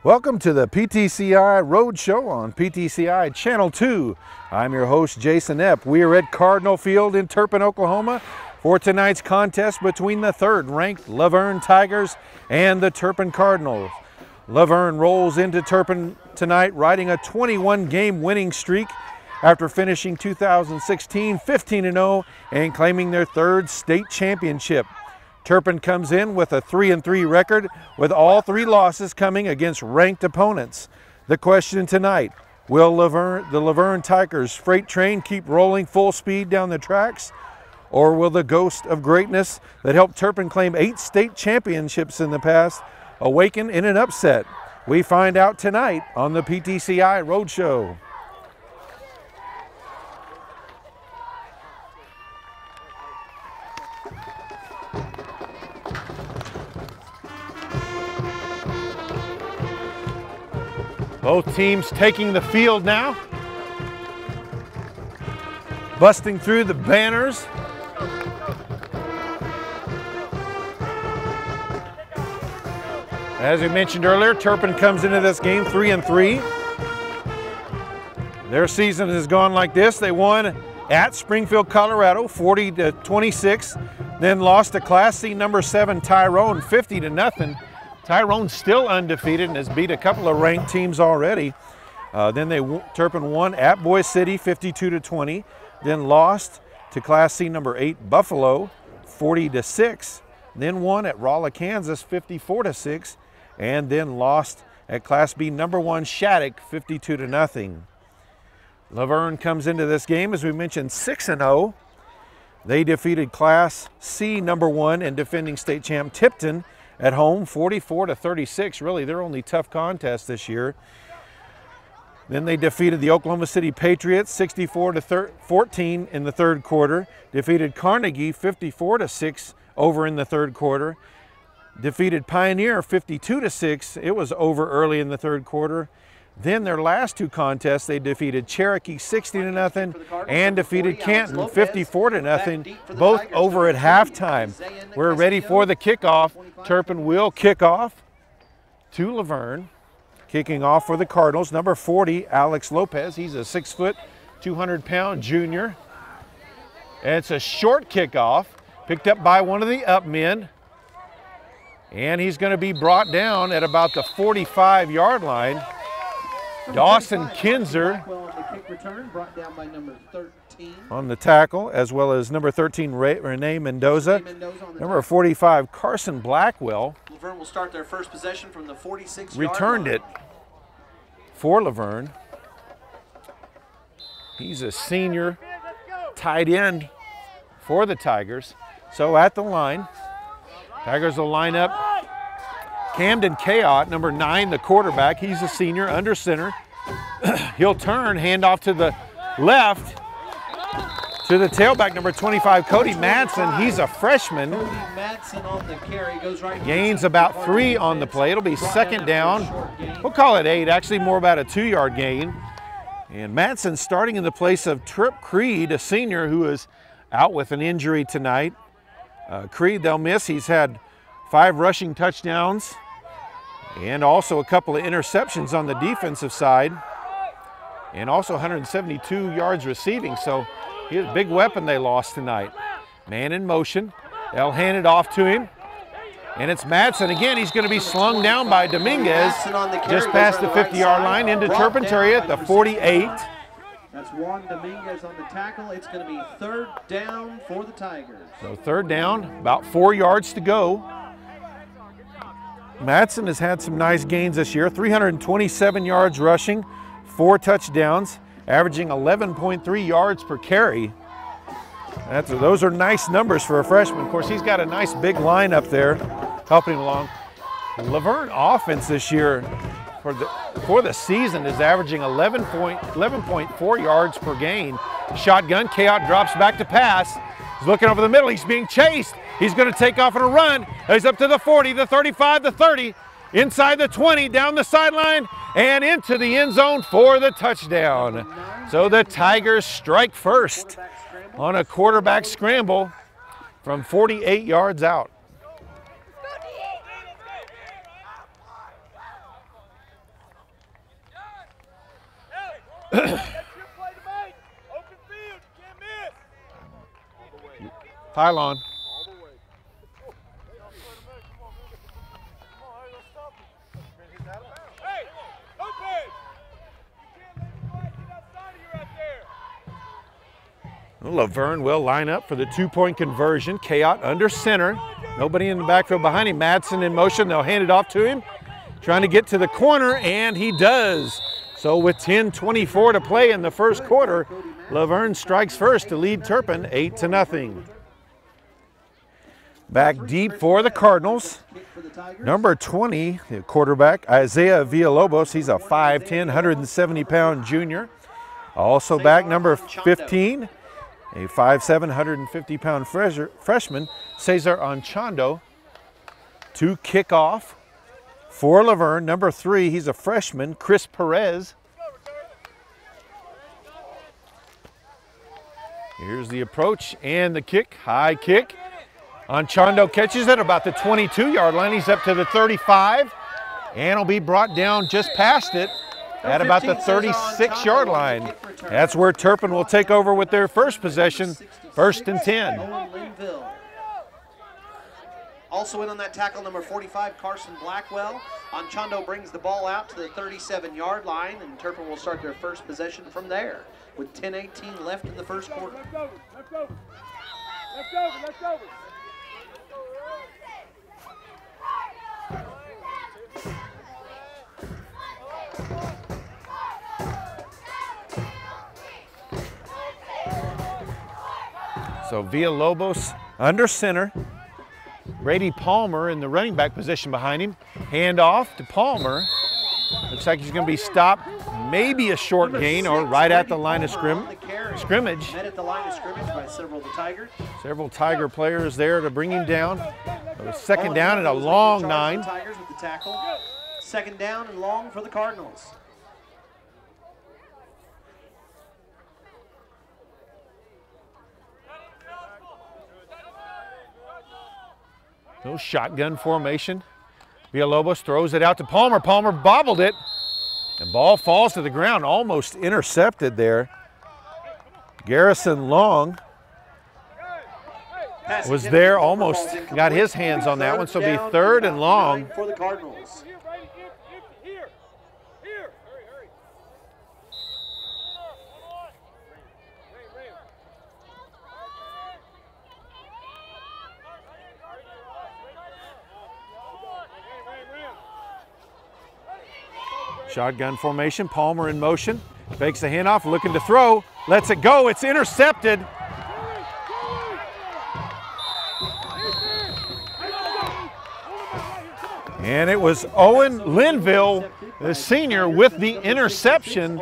Welcome to the PTCI Road Show on PTCI Channel 2. I'm your host, Jason Epp. We are at Cardinal Field in Turpin, Oklahoma for tonight's contest between the third-ranked Laverne Tigers and the Turpin Cardinals. Laverne rolls into Turpin tonight riding a 21-game winning streak after finishing 2016 15-0 and claiming their third state championship. Turpin comes in with a 3-3 record, with all three losses coming against ranked opponents. The question tonight, will the Laverne Tigers freight train keep rolling full speed down the tracks? Or will the ghost of greatness that helped Turpin claim 8 state championships in the past awaken in an upset? We find out tonight on the PTCI Road Show. Both teams taking the field now, busting through the banners. As we mentioned earlier, Turpin comes into this game 3-3. Their season has gone like this. They won at Springfield, Colorado, 40-26, then lost to Class C number 7 Tyrone, 50-0. Tyrone's still undefeated and has beat a couple of ranked teams already. Turpin won at Boise City 52-20, then lost to Class C number 8 Buffalo 40-6, then won at Rolla, Kansas 54-6, and then lost at Class B number 1 Shattuck 52-0. Laverne comes into this game, as we mentioned, 6-0. They defeated Class C number 1 and defending state champ Tipton at home, 44-36, really their only tough contest this year. Then they defeated the Oklahoma City Patriots 64-14 in the third quarter, defeated Carnegie 54-6 over in the third quarter, defeated Pioneer 52-6, it was over early in the third quarter. Then their last two contests, they defeated Cherokee 60-0 and defeated Canton 54-0, both over at halftime. We're ready for the kickoff. Turpin will kick off to Laverne. Kicking off for the Cardinals, number 40, Alex Lopez. He's a 6 foot, 200-pound junior. And it's a short kickoff, picked up by one of the up men. And he's going to be brought down at about the 45-yard line. Dawson Kinzer on the tackle, as well as number 13, Renee Mendoza. Number 45, Carson Blackwell. Laverne will start their first possession from the 46-yard line. Returned it for Laverne. He's a senior tight end for the Tigers. So at the line, Tigers will line up Camden Kayot, number 9, the quarterback. He's a senior under center. He'll turn, hand off to the left to the tailback, number 25, Cody Madsen. He's a freshman. Cody Madsen on the carry, goes right. Gains about 3 on the play. It'll be second down. We'll call it 8, actually more about a 2-yard gain. And Madsen starting in the place of Trip Creed, a senior who is out with an injury tonight. Creed, they'll miss. He's had 5 rushing touchdowns and also a couple of interceptions on the defensive side, and also 172 yards receiving. So he's a big weapon they lost tonight. Man in motion. They'll hand it off to him. And it's Madsen again. He's going to be slung down by Dominguez just past the 50-yard line into Turpin Terrier at the 48. That's Juan Dominguez on the tackle. It's going to be third down for the Tigers. So third down, about 4 yards to go. Madsen has had some nice gains this year, 327 yards rushing, 4 touchdowns, averaging 11.3 yards per carry. Those are nice numbers for a freshman. Of course, he's got a nice big line up there helping him along. Laverne offense this year for the season is averaging 11.4 yards per gain. Shotgun, Kayot drops back to pass. He's looking over the middle, he's being chased. He's going to take off on a run. He's up to the 40, the 35, the 30, inside the 20, down the sideline, and into the end zone for the touchdown. So the Tigers strike first on a quarterback scramble from 48 yards out. Pylon. Laverne will line up for the two-point conversion. Chaot under center. Nobody in the backfield behind him. Madsen in motion. They'll hand it off to him. Trying to get to the corner, and he does. So with 10:24 to play in the first quarter, Laverne strikes first to lead Turpin 8-0. Back deep for the Cardinals. Number 20, the quarterback, Isaiah Villalobos. He's a 5'10", 170-pound junior. Also back, number 15, a 5'7", 150-pound freshman, Cesar Anchondo, to kick off for Laverne. Number 3, he's a freshman, Chris Perez. Here's the approach and the kick, high kick. Anchondo catches it about the 22-yard line. He's up to the 35 and will be brought down just past it at about the 36-yard line. That's where Turpin will take over with their first possession, 1st and 10. Also in on that tackle, number 45, Carson Blackwell. Anchondo brings the ball out to the 37-yard line, and Turpin will start their first possession from there with 10:18 left in the first quarter. Left over. So Villalobos under center. Brady Palmer in the running back position behind him. Hand off to Palmer. Looks like he's going to be stopped, maybe a short gain or right at the line of scrimmage. Met at the line of scrimmage by several of the Tigers. Several Tiger players there to bring him down. So second down and a long 9. Tigers with the tackle. Second down and long for the Cardinals. No shotgun formation. Villalobos throws it out to Palmer. Palmer bobbled it. And ball falls to the ground, almost intercepted there. Garrison Long was there, almost got his hands on that one, so it'll be 3rd and long. For the Cardinals. Shotgun formation, Palmer in motion, fakes the handoff, looking to throw, lets it go, it's intercepted. And it was Owen Linville, the senior, with the interception.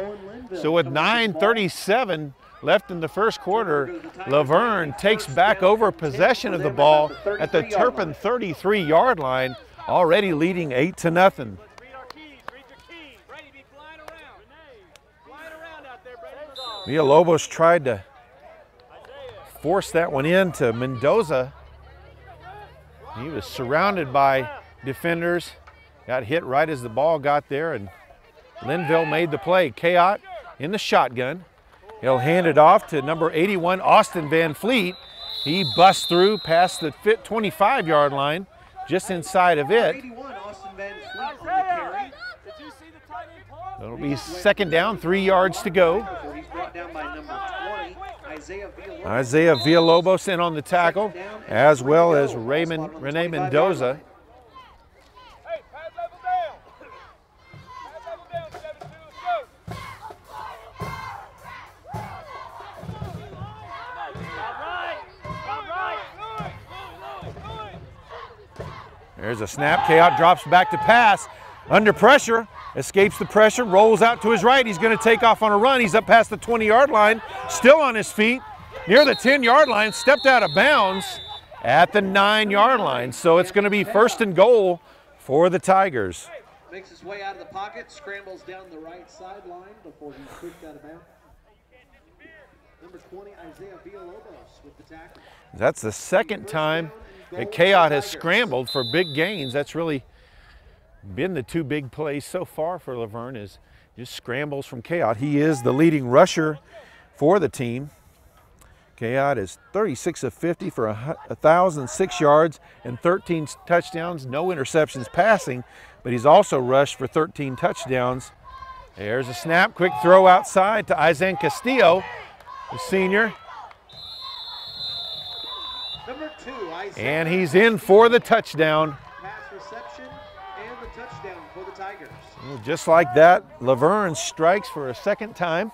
So with 9:37 left in the first quarter, Laverne takes back over possession of the ball at the Turpin 33-yard line, already leading 8-0. Villalobos tried to force that one in to Mendoza. He was surrounded by defenders, got hit right as the ball got there, and Linville made the play. Chaot in the shotgun. He'll hand it off to number 81, Austin Van Fleet. He busts through past the 25-yard line, just inside of it. It'll be second down, 3 yards to go. Isaiah Villalobos in on the tackle, as well as Rene Mendoza. There's a snap. Chaot drops back to pass. Under pressure, escapes the pressure, rolls out to his right. He's going to take off on a run. He's up past the 20-yard line, still on his feet, near the 10-yard line, stepped out of bounds at the 9-yard line. So it's going to be 1st and goal for the Tigers. Makes his way out of the pocket, scrambles down the right sideline before he's pushed out of bounds. Number 20, Isaiah Villalobos with the tackle. That's the second time that Chaot has scrambled for big gains. That's really been the 2 big plays so far for Laverne, is just scrambles from Kayot. He is the leading rusher for the team. Kayot is 36 of 50 for 1,006 yards and 13 touchdowns, no interceptions passing, but he's also rushed for 13 touchdowns. There's a snap, quick throw outside to Izan Castillo, the senior. Number 2, Isaiah. And he's in for the touchdown. Pass reception and the touchdown for the Tigers. Just like that, Laverne strikes for a second time.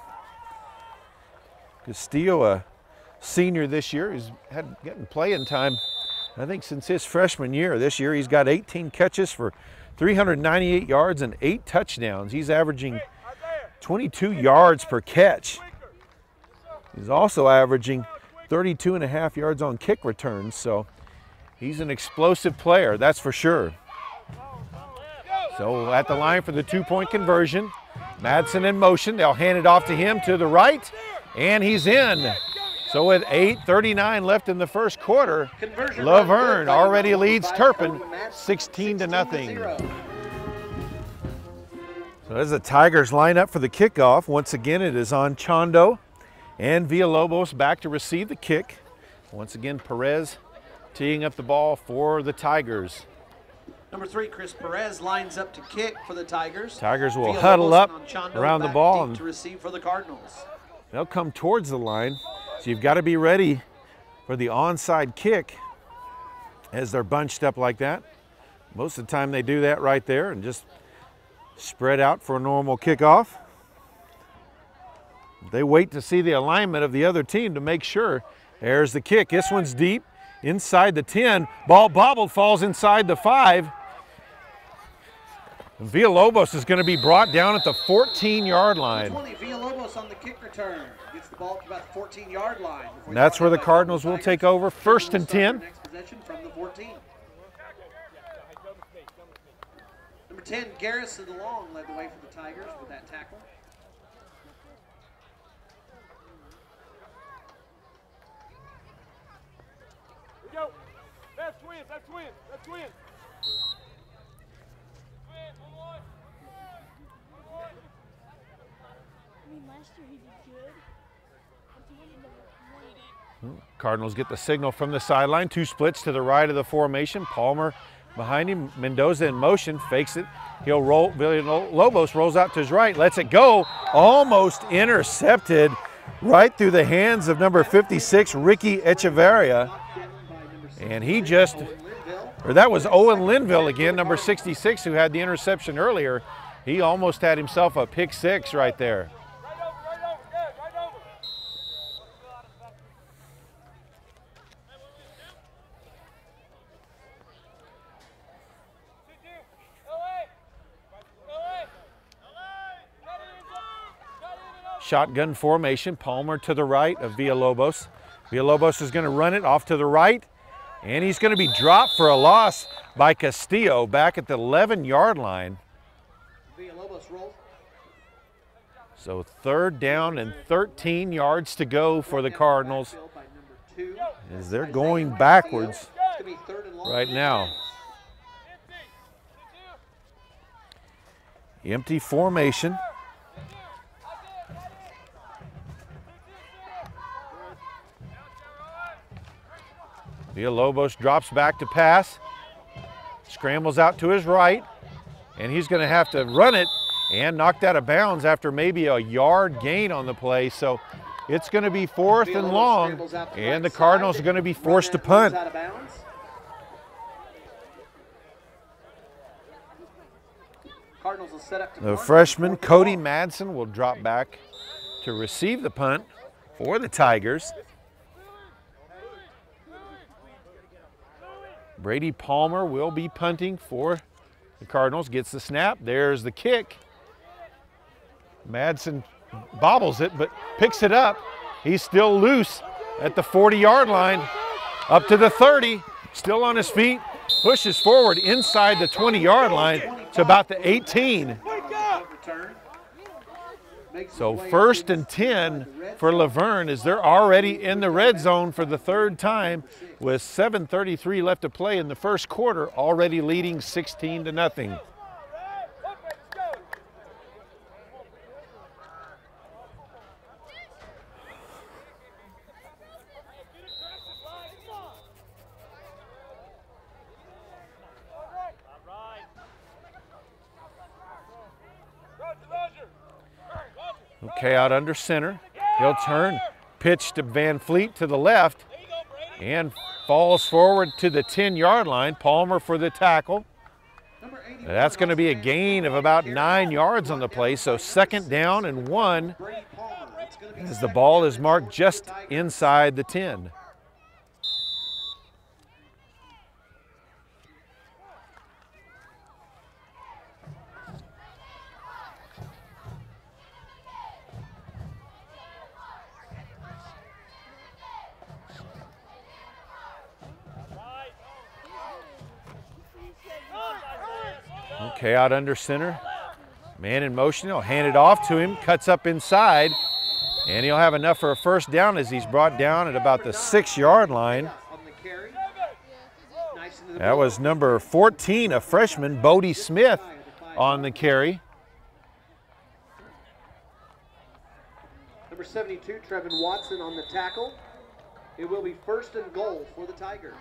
Castillo, a senior this year, he's getting playing time, I think, since his freshman year. This year he's got 18 catches for 398 yards and 8 touchdowns. He's averaging 22 yards per catch. He's also averaging 32.5 yards on kick returns, so he's an explosive player, that's for sure. So at the line for the 2-point conversion, Madsen in motion. They'll hand it off to him to the right, and he's in. So with 8:39 left in the first quarter, Laverne already leads Turpin 16-0. So as the Tigers line up for the kickoff, once again it is on Chondo and Villalobos back to receive the kick. Once again, Perez teeing up the ball for the Tigers. Number 3, Chris Perez lines up to kick for the Tigers. Tigers will huddle up around the ball and to receive for the Cardinals. They'll come towards the line. So you've got to be ready for the onside kick as they're bunched up like that. Most of the time they do that right there and just spread out for a normal kickoff. They wait to see the alignment of the other team to make sure. There's the kick. This one's deep inside the 10. Ball bobbled, falls inside the 5. Villalobos is going to be brought down at the 14-yard line. 20, Villalobos on the kick return. Gets the ball to about the 14-yard line. And that's where the Cardinals will take over. 1st and 10. Next possession from the 14. Number 10, Garrison DeLong led the way for the Tigers with that tackle. Here we go. That's win. That's win. That's win. Cardinals get the signal from the sideline. 2 splits to the right of the formation. Palmer behind him. Mendoza in motion, fakes it. He'll roll. Villalobos rolls out to his right, lets it go. Almost intercepted right through the hands of number 56, Ricky Echeverria. And he just, or that was Owen Linville again, number 66, who had the interception earlier. He almost had himself a pick 6 right there. Shotgun formation, Palmer to the right of Villalobos. Villalobos is going to run it off to the right, and he's going to be dropped for a loss by Castillo back at the 11-yard line. Villalobos rolls. So 3rd down and 13 yards to go for the Cardinals as they're going backwards right now. Empty formation. Villalobos drops back to pass, scrambles out to his right, and he's going to have to run it and knocked out of bounds after maybe a yard gain on the play. So it's going to be 4th and long, and the Cardinals are going to be forced to punt. The freshman, Cody Madsen, will drop back to receive the punt for the Tigers. Brady Palmer will be punting for the Cardinals, gets the snap. There's the kick. Madsen bobbles it, but picks it up. He's still loose at the 40-yard line, up to the 30, still on his feet, pushes forward inside the 20-yard line to about the 18. So 1st and 10 for Laverne as they're already in the red zone for the 3rd time with 7:33 left to play in the first quarter, already leading 16-0. Okay, out under center. He'll turn, pitch to Van Fleet to the left, and falls forward to the 10-yard line. Palmer for the tackle. That's going to be a gain of about 9 yards on the play, so 2nd down and 1 as the ball is marked just inside the 10. Okay, out under center. Man in motion, he'll hand it off to him, cuts up inside, and he'll have enough for a 1st down as he's brought down at about the 6-yard line. That was number 14, a freshman, Bodie Smith, on the carry. Number 72, Trevin Watson on the tackle. It will be 1st and goal for the Tigers.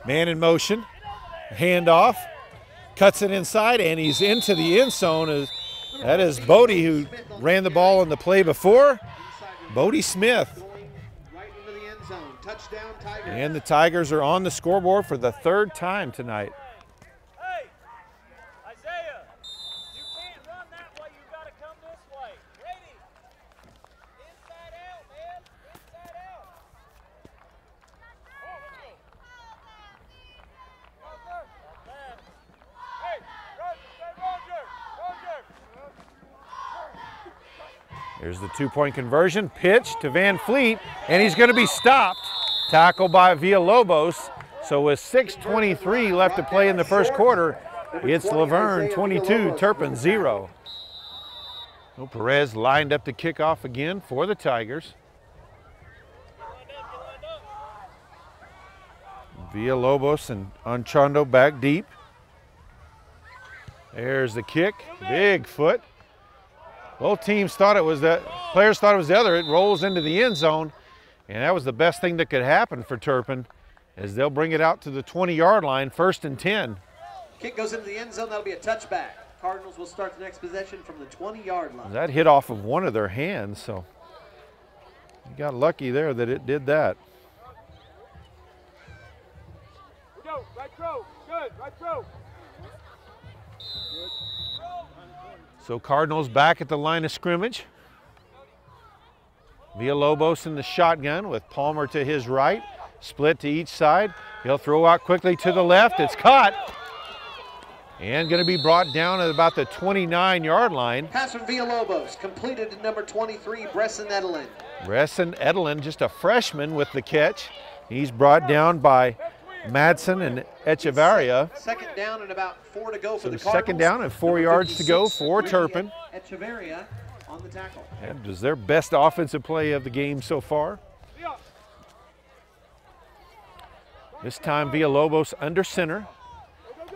Man in motion, handoff, cuts it inside, and he's into the end zone. That is Bodie, who ran the ball in the play before. Bodie Smith. And the Tigers are on the scoreboard for the 3rd time tonight. Hey, Isaiah, you can't run that way. You got to come this way. Ready? Inside out, man. Inside out. Hey, Roger. There's the 2-point conversion, pitch to Van Fleet, and he's going to be stopped. Tackle by Villalobos. So with 6:23 left to play in the 1st quarter, it's Laverne 22, Turpin 0. Well, Perez lined up to kick off again for the Tigers. Villalobos and Anchondo back deep. There's the kick, big foot. Both teams thought it was that, players thought it was the other. It rolls into the end zone, and that was the best thing that could happen for Turpin, as they'll bring it out to the 20-yard line, 1st and 10. Kick goes into the end zone, that'll be a touchback. Cardinals will start the next possession from the 20-yard line. That hit off of one of their hands, so you got lucky there that it did that. Go, right throw. Good, right throw. So Cardinals back at the line of scrimmage. Villalobos in the shotgun with Palmer to his right, split to each side. He'll throw out quickly to the left. It's caught and going to be brought down at about the 29-yard line. Pass from Villalobos, completed to number 23, Bresson Edelin. Bresson Edelin, just a freshman with the catch. He's brought down by Madsen and Echevarria. 2nd down and about 4 to go for the So Cardinals. 2nd down and 4 yards to go for Turpin. Echevarria on the tackle. That is their best offensive play of the game so far. This time Villalobos under center.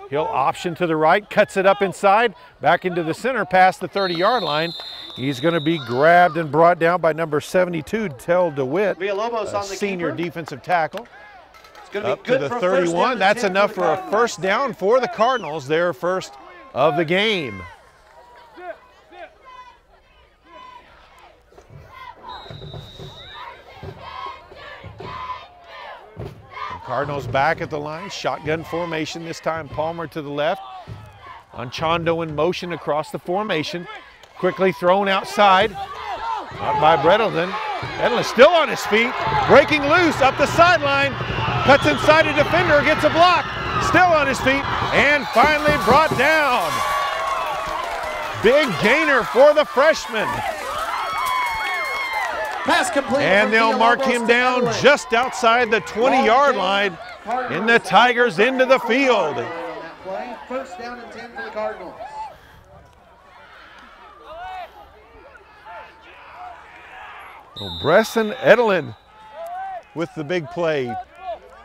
He'll option to the right, cuts it up inside, back into the center past the 30-yard line. He's going to be grabbed and brought down by number 72, Tell DeWitt, Villalobos on the senior keeper. defensive tackle. It's going to Up be good to the for a 1st 31. down That's and 10 enough for for a Cardinals. 1st down for the Cardinals, their 1st of the game. Cardinals back at the line, shotgun formation this time. Palmer to the left. Anchondo in motion across the formation. Quickly thrown outside. Out by Bredelton. Edelin still on his feet. Breaking loose up the sideline. Cuts inside a defender, gets a block. Still on his feet and finally brought down. Big gainer for the freshman. Pass complete. And they'll mark him down just outside the 20-yard line in the Tigers into the field. 1st down and 10 for the Cardinals. Well, Bresson Edelin with the big play.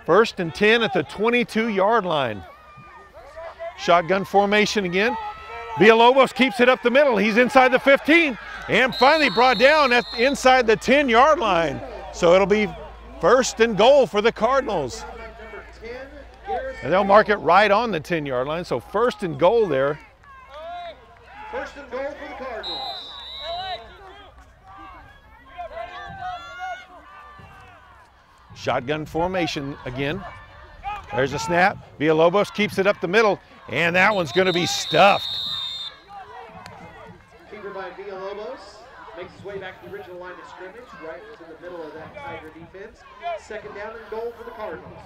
1st and 10 at the 22-yard line. Shotgun formation again. Villalobos keeps it up the middle. He's inside the 15, And finally brought down at inside the 10-yard line. So it'll be first and goal for the Cardinals. And they'll mark it right on the 10-yard line. So first and goal there. First and goal for the Cardinals. Shotgun formation again. There's a snap. Villalobos keeps it up the middle, and that one's going to be stuffed. Keeper by Villalobos makes his way back to the original line of scrimmage, right into the middle of that Tiger defense. Second down and goal for the Cardinals.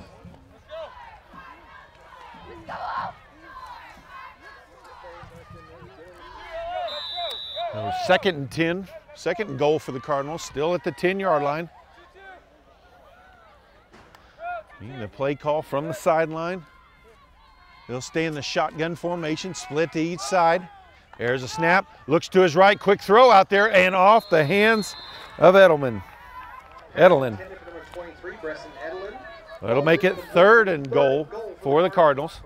So second and 10, second and goal for the Cardinals, still at the 10-yard line. The play call from the sideline. They'll stay in the shotgun formation, split to each side. There's a snap, looks to his right, quick throw out there, and off the hands of Edelman. Edelin. That'll make it third and goal for the Cardinals.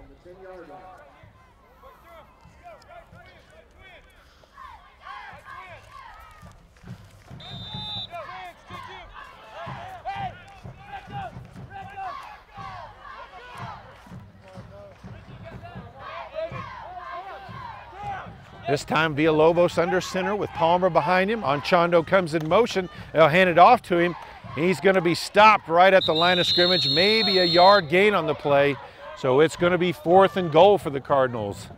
This time Villalobos under center with Palmer behind him. Anchondo comes in motion. They'll hand it off to him. He's going to be stopped right at the line of scrimmage, maybe a yard gain on the play. So it's going to be fourth and goal for the Cardinals.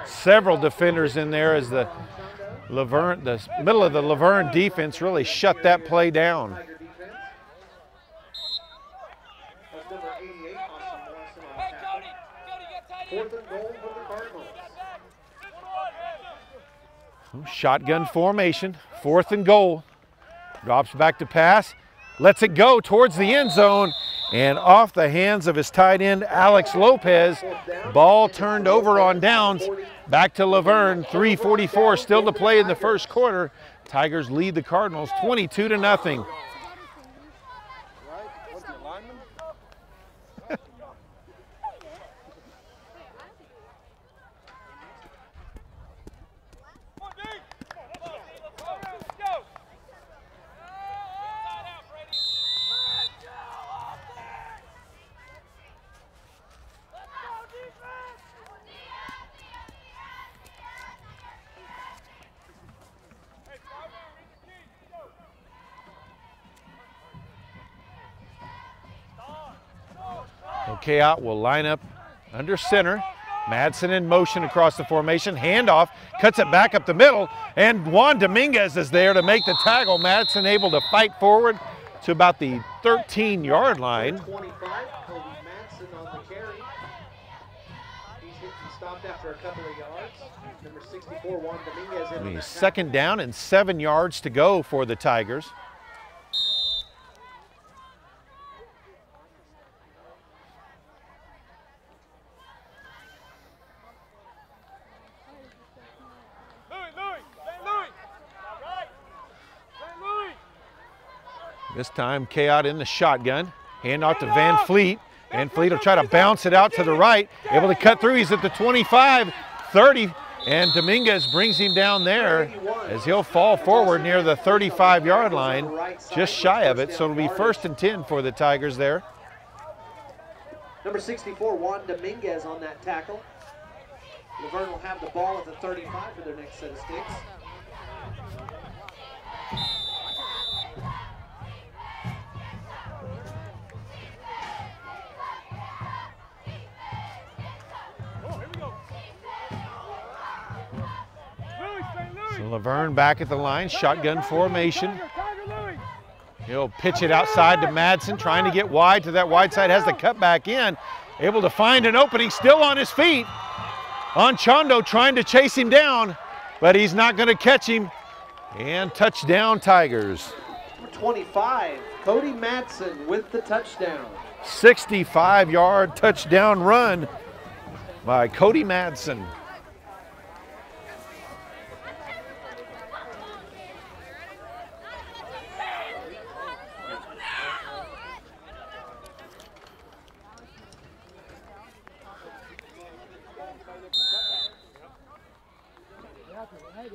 Several defenders in there as the middle of the Laverne defense really shut that play down. Fourth and goal for the Cardinals. Shotgun formation, fourth and goal. Drops back to pass, lets it go towards the end zone, and off the hands of his tight end, Alex Lopez. Ball turned over on downs. Back to Laverne, 3:44 still to play in the first quarter. Tigers lead the Cardinals 22-0. Kayout will line up under center. Madsen in motion across the formation. Handoff, cuts it back up the middle, and Juan Dominguez is there to make the tackle. Madsen able to fight forward to about the 13-yard line. 25, Cody Madsen on the carry. He's hit and stopped after a couple of yards. Number 64, Juan Dominguez in on that Second down and 7 yards to go for the Tigers. This time, Kayout in the shotgun. Hand off to Van Fleet. Van Fleet will try to bounce it out to the right. Able to cut through. He's at the 25, 30, and Dominguez brings him down there as he'll fall forward near the 35-yard line, just shy of it. So it'll be first and 10 for the Tigers there. Number 64, Juan Dominguez on that tackle. Laverne will have the ball at the 35 for their next set of sticks. So Laverne back at the line, shotgun formation. He'll pitch it outside to Madsen, trying to get wide to that wide side, has the cut back in, able to find an opening, still on his feet. Anchondo trying to chase him down, but he's not going to catch him. And touchdown Tigers. Number 25, Cody Madsen with the touchdown. 65-yard touchdown run by Cody Madsen.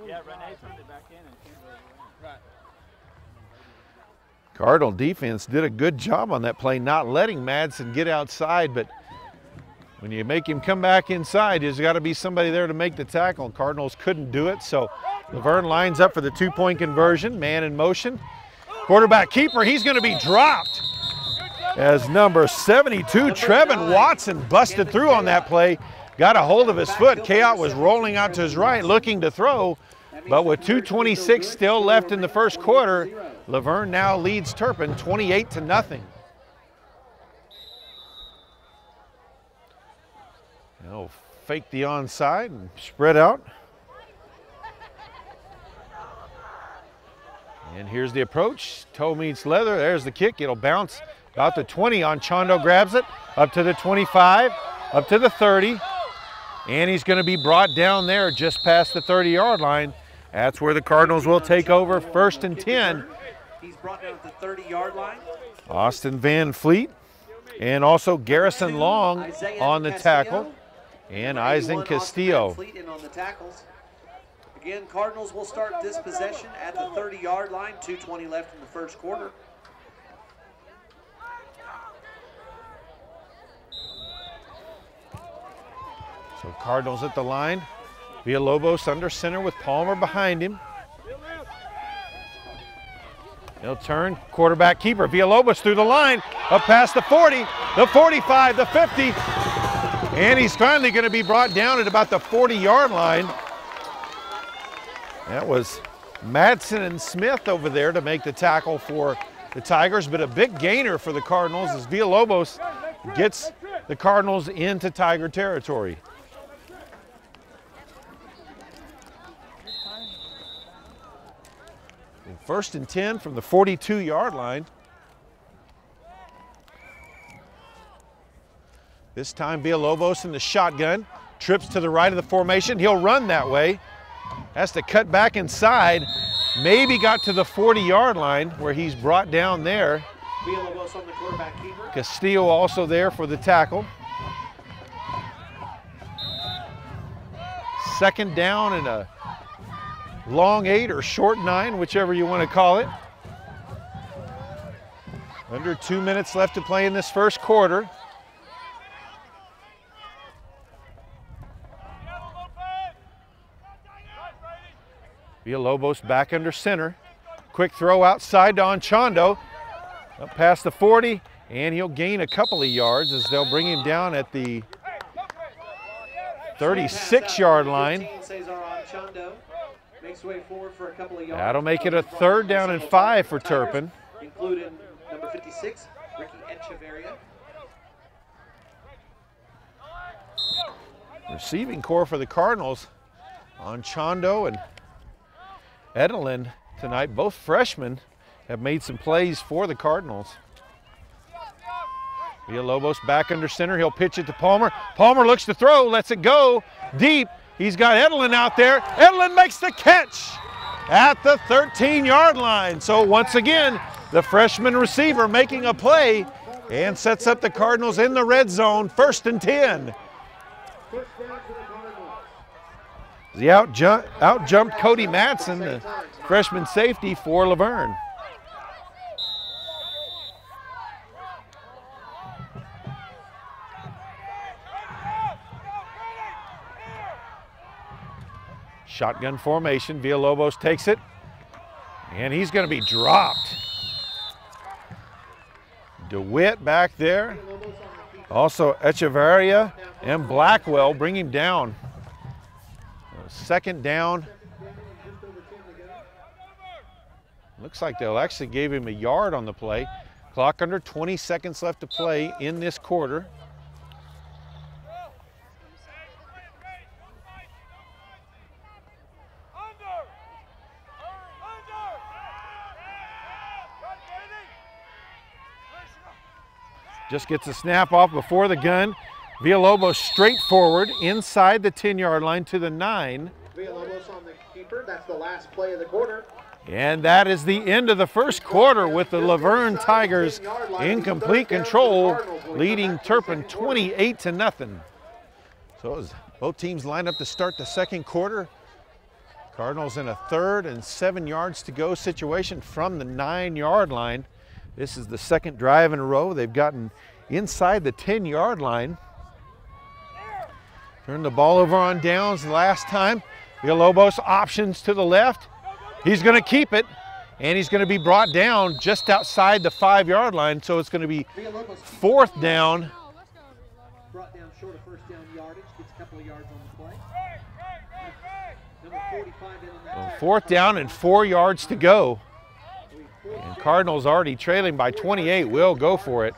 Yeah, run Cardinal defense did a good job on that play, not letting Madsen get outside, but when you make him come back inside, there's got to be somebody there to make the tackle. Cardinals couldn't do it, so Laverne lines up for the two-point conversion, man in motion. Quarterback keeper, he's going to be dropped as number 72, Trevin Watson, busted through on that play, got a hold of his foot. Kayot was rolling out to his right, looking to throw, but with 2:26 still left in the first quarter, Laverne now leads Turpin 28-0. They'll fake the onside and spread out. And here's the approach. Toe meets leather. There's the kick. It'll bounce about the 20 on Chondo, grabs it up to the 25, up to the 30. And he's going to be brought down there just past the 30-yard line. That's where the Cardinals will take over, 1st and 10. He's brought down at the 30-yard line. Austin Van Fleet and also Garrison Long on the tackle. And Eisen Castillo. Again, Cardinals will start this possession at the 30-yard line. 2:20 left in the first quarter. So Cardinals at the line. Villalobos under center with Palmer behind him. He'll turn, quarterback keeper. Villalobos through the line, up past the 40, the 45, the 50. And he's finally going to be brought down at about the 40-yard line. That was Madsen and Smith over there to make the tackle for the Tigers, but a big gainer for the Cardinals as Villalobos gets the Cardinals into Tiger territory. And 1st and 10 from the 42-yard line. This time Villalobos in the shotgun, trips to the right of the formation. He'll run that way. Has to cut back inside. Maybe got to the 40-yard line where he's brought down there. Villalobos on the quarterback keeper. Castillo also there for the tackle. 2nd down and a long 8 or short 9, whichever you want to call it. Under 2 minutes left to play in this first quarter. Villalobos back under center. Quick throw outside to Chondo. Up past the 40, and he'll gain a couple of yards as they'll bring him down at the 36-yard line. That'll make it a 3rd down and 5 for Turpin. Including number 56, Ricky Echeverria. Receiving core for the Cardinals on Chondo and Edelin tonight. Both freshmen have made some plays for the Cardinals. Villalobos back under center. He'll pitch it to Palmer. Palmer looks to throw, lets it go deep. He's got Edelin out there. Edelin makes the catch at the 13-yard line. So once again, the freshman receiver making a play and sets up the Cardinals in the red zone, 1st and 10. He out-jumped Cody Madsen, the freshman safety for Laverne. Shotgun formation, Villalobos takes it, and he's going to be dropped. DeWitt back there. Also Echeverria and Blackwell bring him down. 2nd down. Looks like they'll actually give him a yard on the play. Clock under 20 seconds left to play in this quarter. Just gets a snap off before the gun. Villalobos straight forward inside the 10-yard line to the 9. Villalobos on the keeper. That's the last play of the quarter. And that is the end of the first quarter with the Laverne Tigers in complete control, leading Turpin 28-0. So as both teams line up to start the second quarter, Cardinals in a 3rd and 7 yards to go situation from the 9-yard line. This is the 2nd drive in a row. They've gotten inside the 10-yard line. Turned the ball over on downs last time. Villalobos options to the left. He's going to keep it, and he's going to be brought down just outside the 5-yard line, so it's going to be 4th down. Brought down short of 1st down yardage, gets a couple of yards on the play. Number 45 in on that. 4th down and 4 yards to go. And Cardinals already trailing by 28. Will go for it.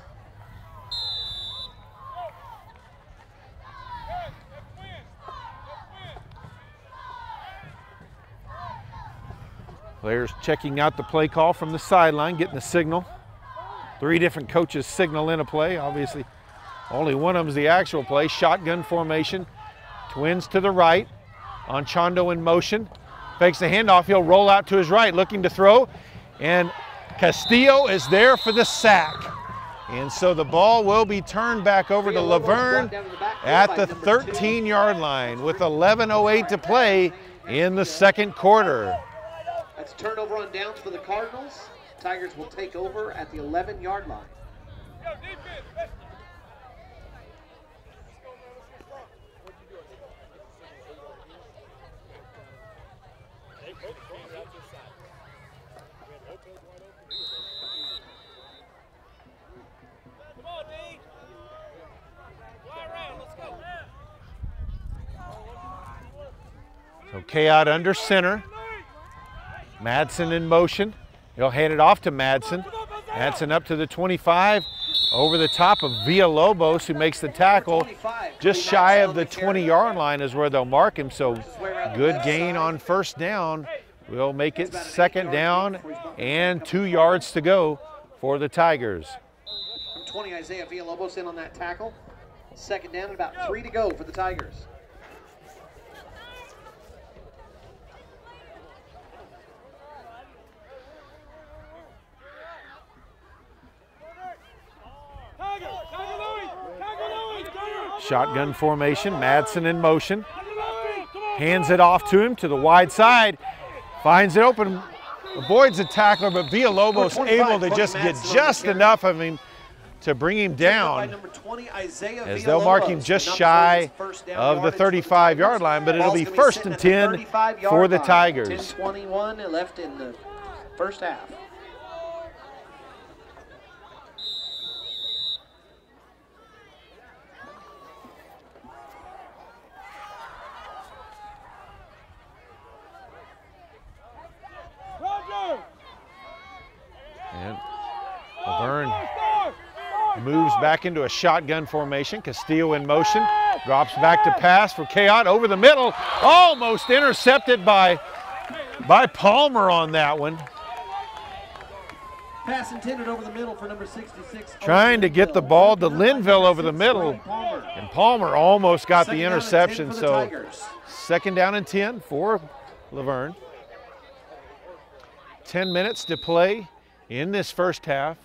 Players checking out the play call from the sideline, getting the signal. 3 different coaches signal in a play. Obviously, only one of them is the actual play. Shotgun formation. Twins to the right. Anchondo in motion. Fakes the handoff. He'll roll out to his right, looking to throw. And Castillo is there for the sack. And so the ball will be turned back over to Laverne at the 13-yard line with 11:08 to play in the 2nd quarter. That's turnover on downs for the Cardinals. Tigers will take over at the 11-yard line. Okay, out under center. Madsen in motion. He'll hand it off to Madsen. Madsen up to the 25, over the top of Villalobos, who makes the tackle. Just shy of the 20-yard line is where they'll mark him, so good gain on 1st down. We'll make it 2nd down and 2 yards to go for the Tigers. From 20, Isaiah Villalobos in on that tackle. 2nd down and about 3 to go for the Tigers. Shotgun formation, Madsen in motion. Hands it off to him to the wide side. Finds it open, avoids the tackler, but Villalobos able to just get just enough of him to bring him down, as they'll mark him just shy of the 35-yard line, but it'll be 1st and 10 for the Tigers. 10:21 left in the 1st half. And Laverne moves back into a shotgun formation. Castillo in motion, drops back to pass for Kayot over the middle. Almost intercepted by Palmer on that one. Pass intended over the middle for number 66. Trying to get the ball to Linville over the middle. And Palmer almost got the interception. So 2nd down and 10 for Laverne. 10 minutes to play in this 1st half.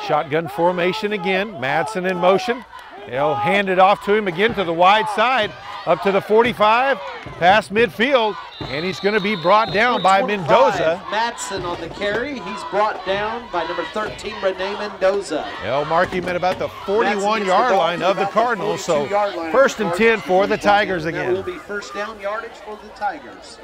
Shotgun formation again. Madsen in motion. They'll hand it off to him again to the wide side, up to the 45, past midfield, and he's going to be brought down by Mendoza. Madsen on the carry. He's brought down by number 13, Rene Mendoza. They'll mark him at about the 41-yard line of the Cardinals, so 1st and 10 for the Tigers again. That will be 1st down yardage for the Tigers.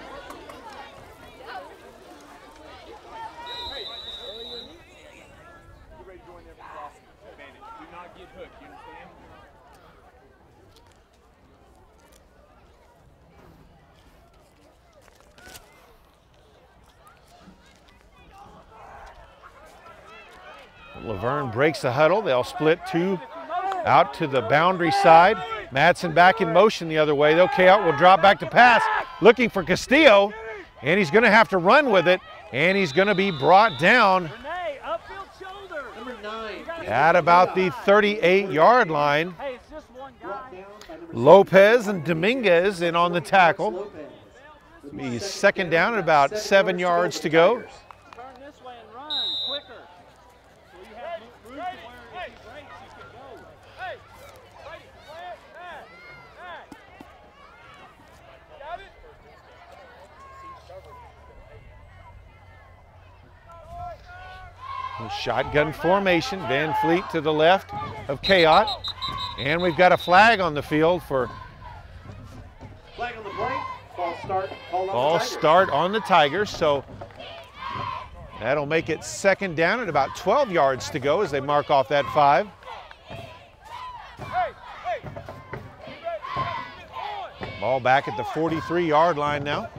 Laverne breaks the huddle. They'll split 2 out to the boundary side. Madsen back in motion the other way. They'll Kayot will drop back to pass, looking for Castillo, and he's going to have to run with it, and he's going to be brought down at about the 38-yard line. Lopez and Dominguez in on the tackle. He's 2nd down at about 7 yards to go. Shotgun formation, Van Fleet to the left of Chaot. And we've got a flag on the field for Flag on the play. Ball start. ball start on the Tigers. So that'll make it second down and about 12 yards to go as they mark off that 5. Ball back at the 43-yard line now.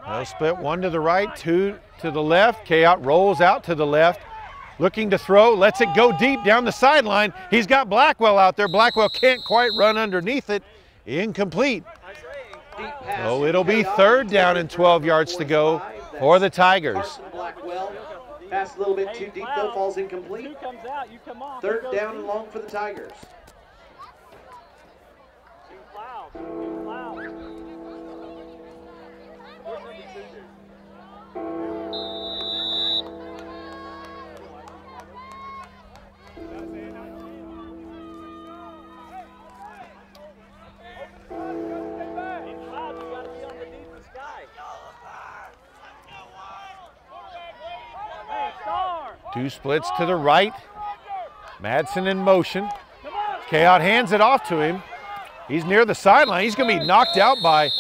They'll split, 1 to the right, 2 to the left. Chaot rolls out to the left, looking to throw, lets it go deep down the sideline. He's got Blackwell out there. Blackwell can't quite run underneath it. Incomplete. So it'll be third down and 12 yards to go for the Tigers. Blackwell pass a little bit too deep, though, falls incomplete. Third down and long for the Tigers. Two splits to the right. Madsen in motion. Chaot hands it off to him. He's near the sideline. He's going to be knocked out by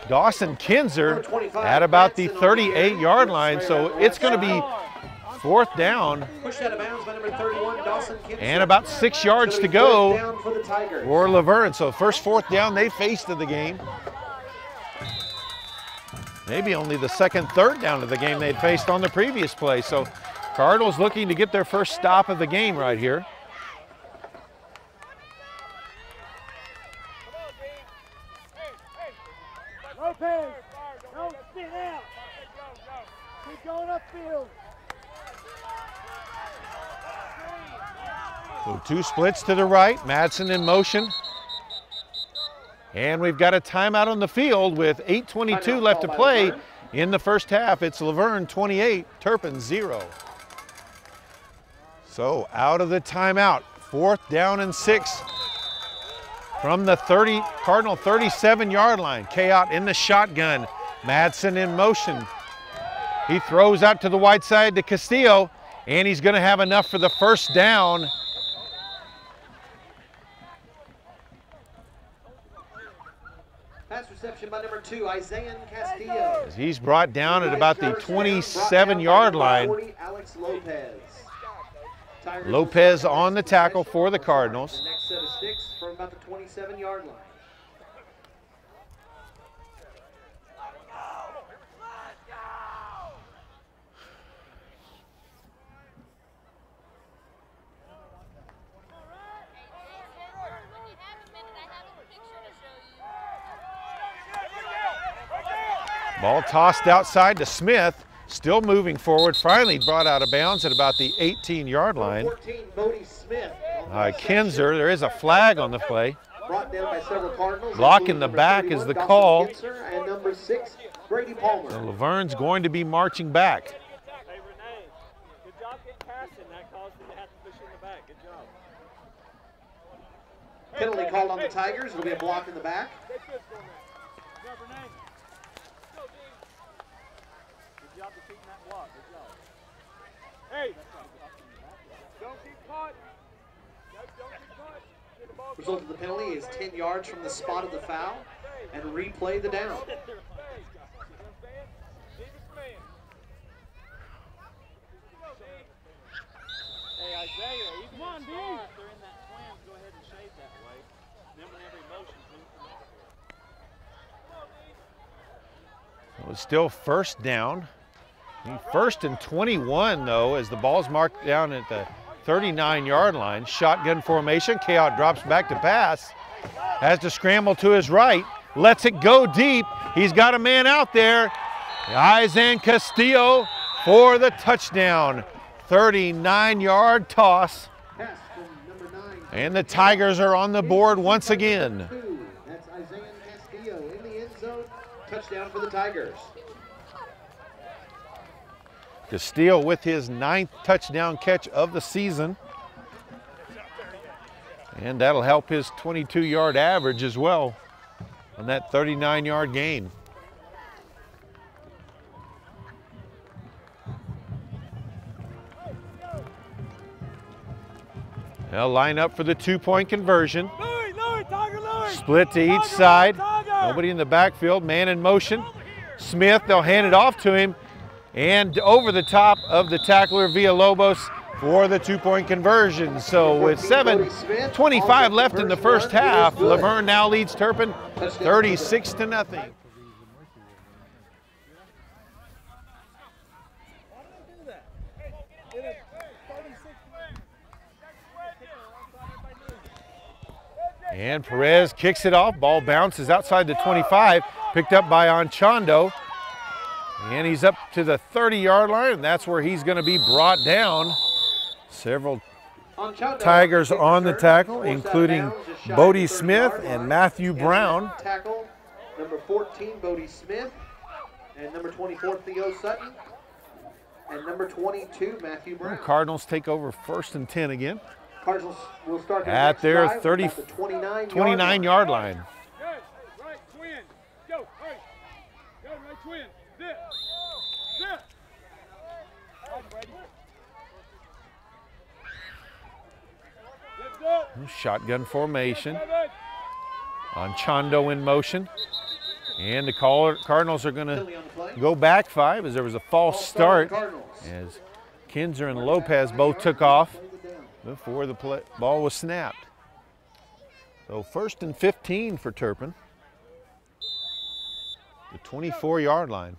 Dawson Kinzer at about the 38-yard line. So it's going to be fourth down. Pushed out of bounds by number 31, Dawson Kinzer. And about 6 yards to go down for the Tigers. for Laverne. So first fourth down they faced of the game. Maybe only the second, third down of the game they'd faced on the previous play. So Cardinals looking to get their first stop of the game right here. Lopez, don't sit out. Keep going upfield. So two splits to the right, Madsen in motion. And we've got a timeout on the field with 8:22 left to play in the first half. It's Laverne 28, Turpin 0. So out of the timeout, fourth down and 6 from the Cardinal 37-yard line. Chaot in the shotgun, Madsen in motion. He throws out to the wide side to Castillo, and he's going to have enough for the first down. Pass reception by number 2, Isaiah Castillo. He's brought down at about the 27-yard line. 40, Alex Lopez. Lopez on the tackle for the Cardinals. The next set of sticks from about the 27-yard line. Ball tossed outside to Smith, still moving forward, finally brought out of bounds at about the 18-yard line. 14, Bodie Smith. Kinzer, there is a flag on the play. Brought down by several Cardinals. Block in the back is the call. And number 6, Brady Palmer. So Laverne's going to be marching back. Hey, Renee, good job getting passing. That caused him to have to push in the back. Good job. Penalty called on the Tigers. It'll be a block in the back. Good job, Renee. Good job defeating that block. Good job. Hey, don't get caught. Don't get caught. Get the ball. Result of the penalty is 10 yards from the spot of the foul and replay the down. Hey, Isaiah, even if they're in that twins, go ahead and shade that way. Then whenever he motions, move from It's still first down. First and 21, though, as the ball's marked down at the 39-yard line. Shotgun formation. Chaot drops back to pass. Has to scramble to his right. Lets it go deep. He's got a man out there. Isaiah Castillo for the touchdown. 39-yard toss. And the Tigers are on the board once again. That's Isaiah Castillo in the end zone. Touchdown for the Tigers. Castillo with his 9th touchdown catch of the season. And that'll help his 22-yard average as well on that 39-yard gain. They'll line up for the 2-point conversion. Split to each side. Nobody in the backfield, man in motion. Smith, they'll hand it off to him. And over the top of the tackler, Villalobos, for the 2-point conversion. So with 7:25 left in the first half, Laverne now leads Turpin 36-0. And Perez kicks it off. Ball bounces outside the 25, picked up by Anchondo. And he's up to the 30-yard line, and that's where he's going to be brought down. Several Tigers on the tackle, including Bodie Smith and Matthew Brown. Tackle number 14, Bodie Smith, and number 24, Theo Sutton, and number 22, Matthew Brown. Cardinals take over 1st and 10 again. Cardinals will start at their 29-yard line. Shotgun formation. Anchondo in motion. And the Cardinals are going to go back 5 as there was a false start as Kinzer and Lopez both took off before the ball was snapped. So 1st and 15 for Turpin. The 24-yard line.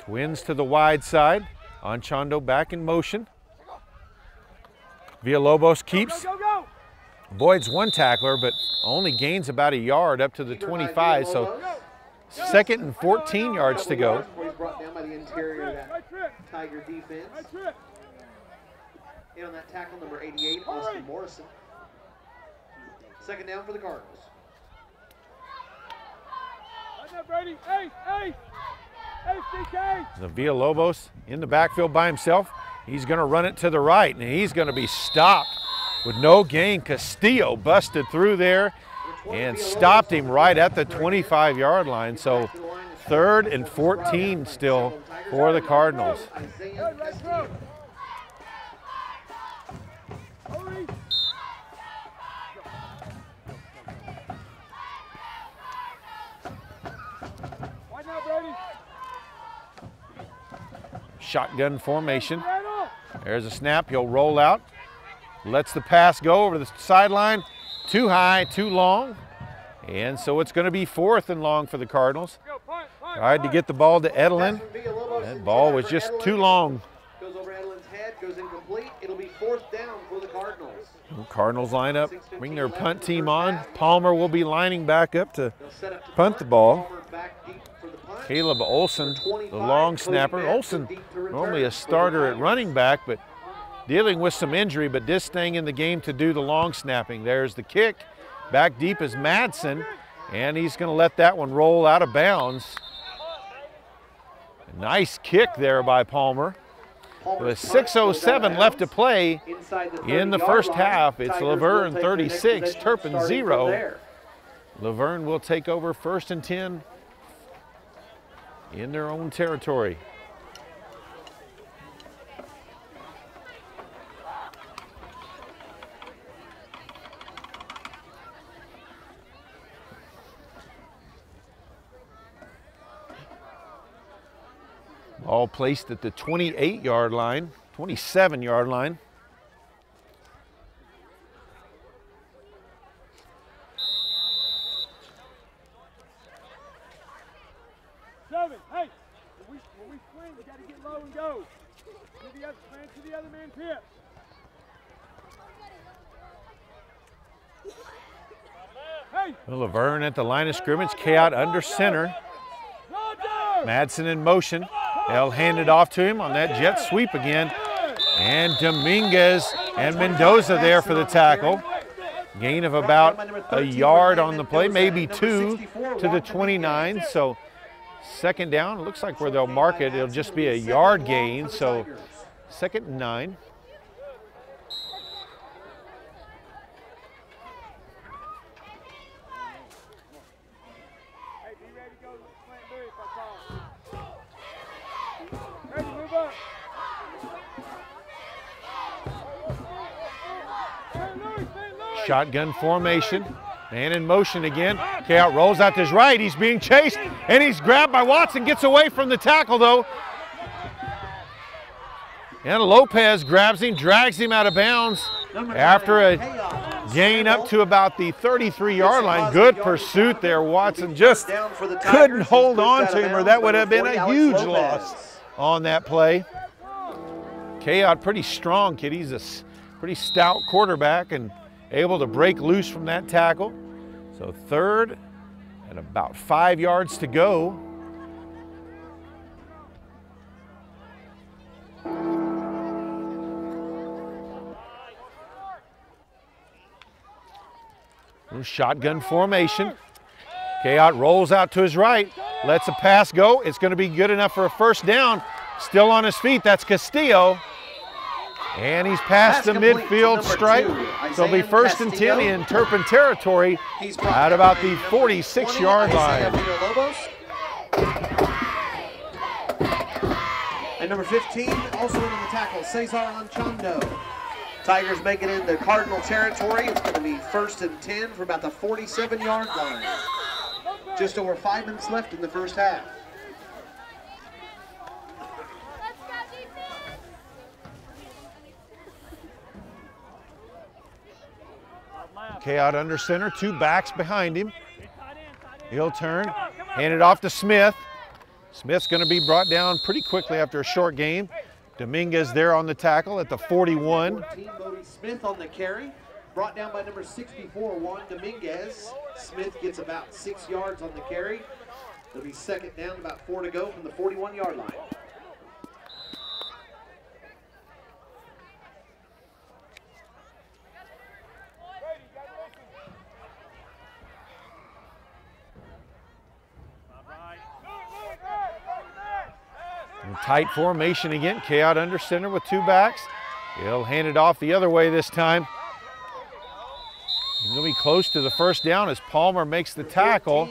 Twins to the wide side. Anchondo back in motion. Villalobos keeps. Avoids one tackler, but only gains about a yard up to the 25. So 2nd and 14 yards to go. Brought down by the interior of that Tiger defense. And on that tackle, number 88, Austin Morrison. 2nd down for the Cardinals. The Villalobos in the backfield by himself. He's going to run it to the right, and he's going to be stopped with no gain. Castillo busted through there and stopped him right at the 25-yard line. So 3rd and 14 still for the Cardinals. Shotgun formation. There's a snap. He'll roll out. Lets the pass go over the sideline. Too high, too long. And so it's going to be 4th and long for the Cardinals. Tried to get the ball to Edelin. That ball was just too long. Goes over Edelin's head, goes incomplete. It'll be 4th down for the Cardinals. Cardinals line up, bring their punt team on. Palmer will be lining back up to punt the ball. Caleb Olson, the long snapper. Olson, normally a starter at running back, but dealing with some injury, but this staying in the game to do the long snapping. There's the kick. Back deep is Madsen, and he's going to let that one roll out of bounds. A nice kick there by Palmer. With 6:07 left to play in the first half, it's Laverne 36, Turpin 0. Laverne will take over 1st and 10 in their own territory. All placed at the 28-yard line, 27-yard line. Hey, when we swing, we got to get low and go. To the other man's hip. Hey. Laverne at the line of scrimmage, K out under center. Madsen in motion. They'll hand it off to him on that jet sweep again. And Dominguez and Mendoza there for the tackle. Gain of about a yard on the play, maybe 2 to the 29. So second down, it looks like where they'll mark it, it'll just be a yard gain. So 2nd and 9. Shotgun formation, man in motion again. K-Out rolls out to his right, he's being chased, and he's grabbed by Watson, gets away from the tackle though. And Lopez grabs him, drags him out of bounds after a gain up to about the 33-yard line. Good pursuit there. Watson just couldn't hold on to him, or that would have been a huge loss on that play. K-Out pretty strong, kid. He's a pretty stout quarterback and able to break loose from that tackle. So 3rd and about 5 yards to go. Shotgun formation. K-Out rolls out to his right, lets a pass go. It's going to be good enough for a first down. Still on his feet, that's Castillo. And he's past the midfield stripe. So it'll be 1st and 10 in Turpin territory at about the 46-yard line. And number 15, also in the tackle, Cesar Anchondo. Tigers make it into Cardinal territory. It's going to be 1st and 10 for about the 47-yard line. Just over 5 minutes left in the first half. K-Out under center, 2 backs behind him. He'll turn, hand it off to Smith. Smith's going to be brought down pretty quickly after a short game. Dominguez there on the tackle at the 41. Smith on the carry, brought down by number 64, Juan Dominguez. Smith gets about 6 yards on the carry. It'll be 2nd down, about 4 to go from the 41-yard line. Tight formation again. K-Out under center with 2 backs. He'll hand it off the other way this time. He's going to be close to the first down as Palmer makes the tackle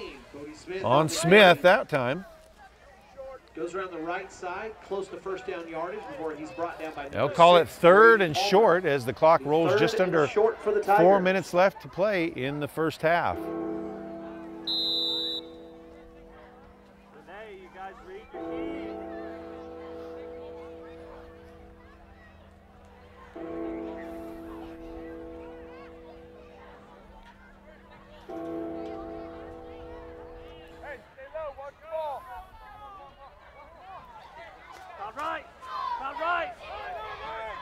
on Smith that time. Goes around the right side, close to first down yardage before he's brought down by. They'll call it 3rd and short as the clock rolls just under 4 minutes left to play in the first half.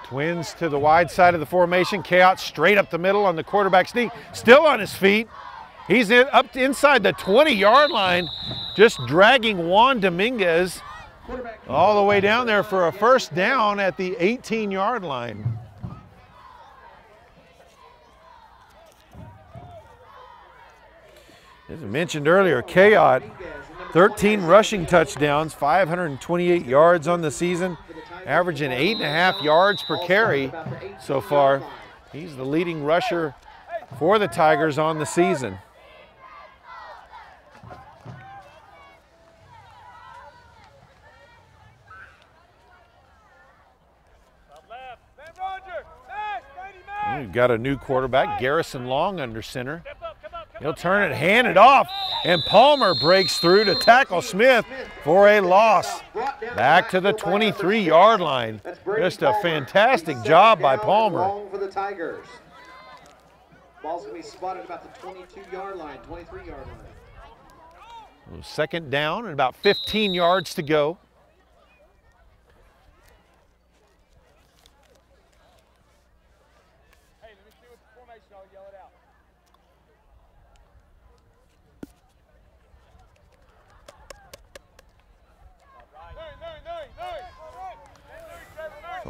Twins to the wide side of the formation. K-Out straight up the middle on the quarterback sneak. Still on his feet. He's up inside the 20-yard line, just dragging Juan Dominguez all the way down there for a first down at the 18-yard line. As I mentioned earlier, K-Out, 13 rushing touchdowns, 528 yards on the season, averaging 8.5 yards per carry so far. He's the leading rusher for the Tigers on the season. We've got a new quarterback, Garrison Long under center. He'll turn it, hand it off, and Palmer breaks through to tackle Smith for a loss. Back to the 23-yard line. Just a fantastic job by Palmer. For the Tigers. Ball's going to be spotted about the 22-yard line, 23-yard line. 2nd down and about 15 yards to go.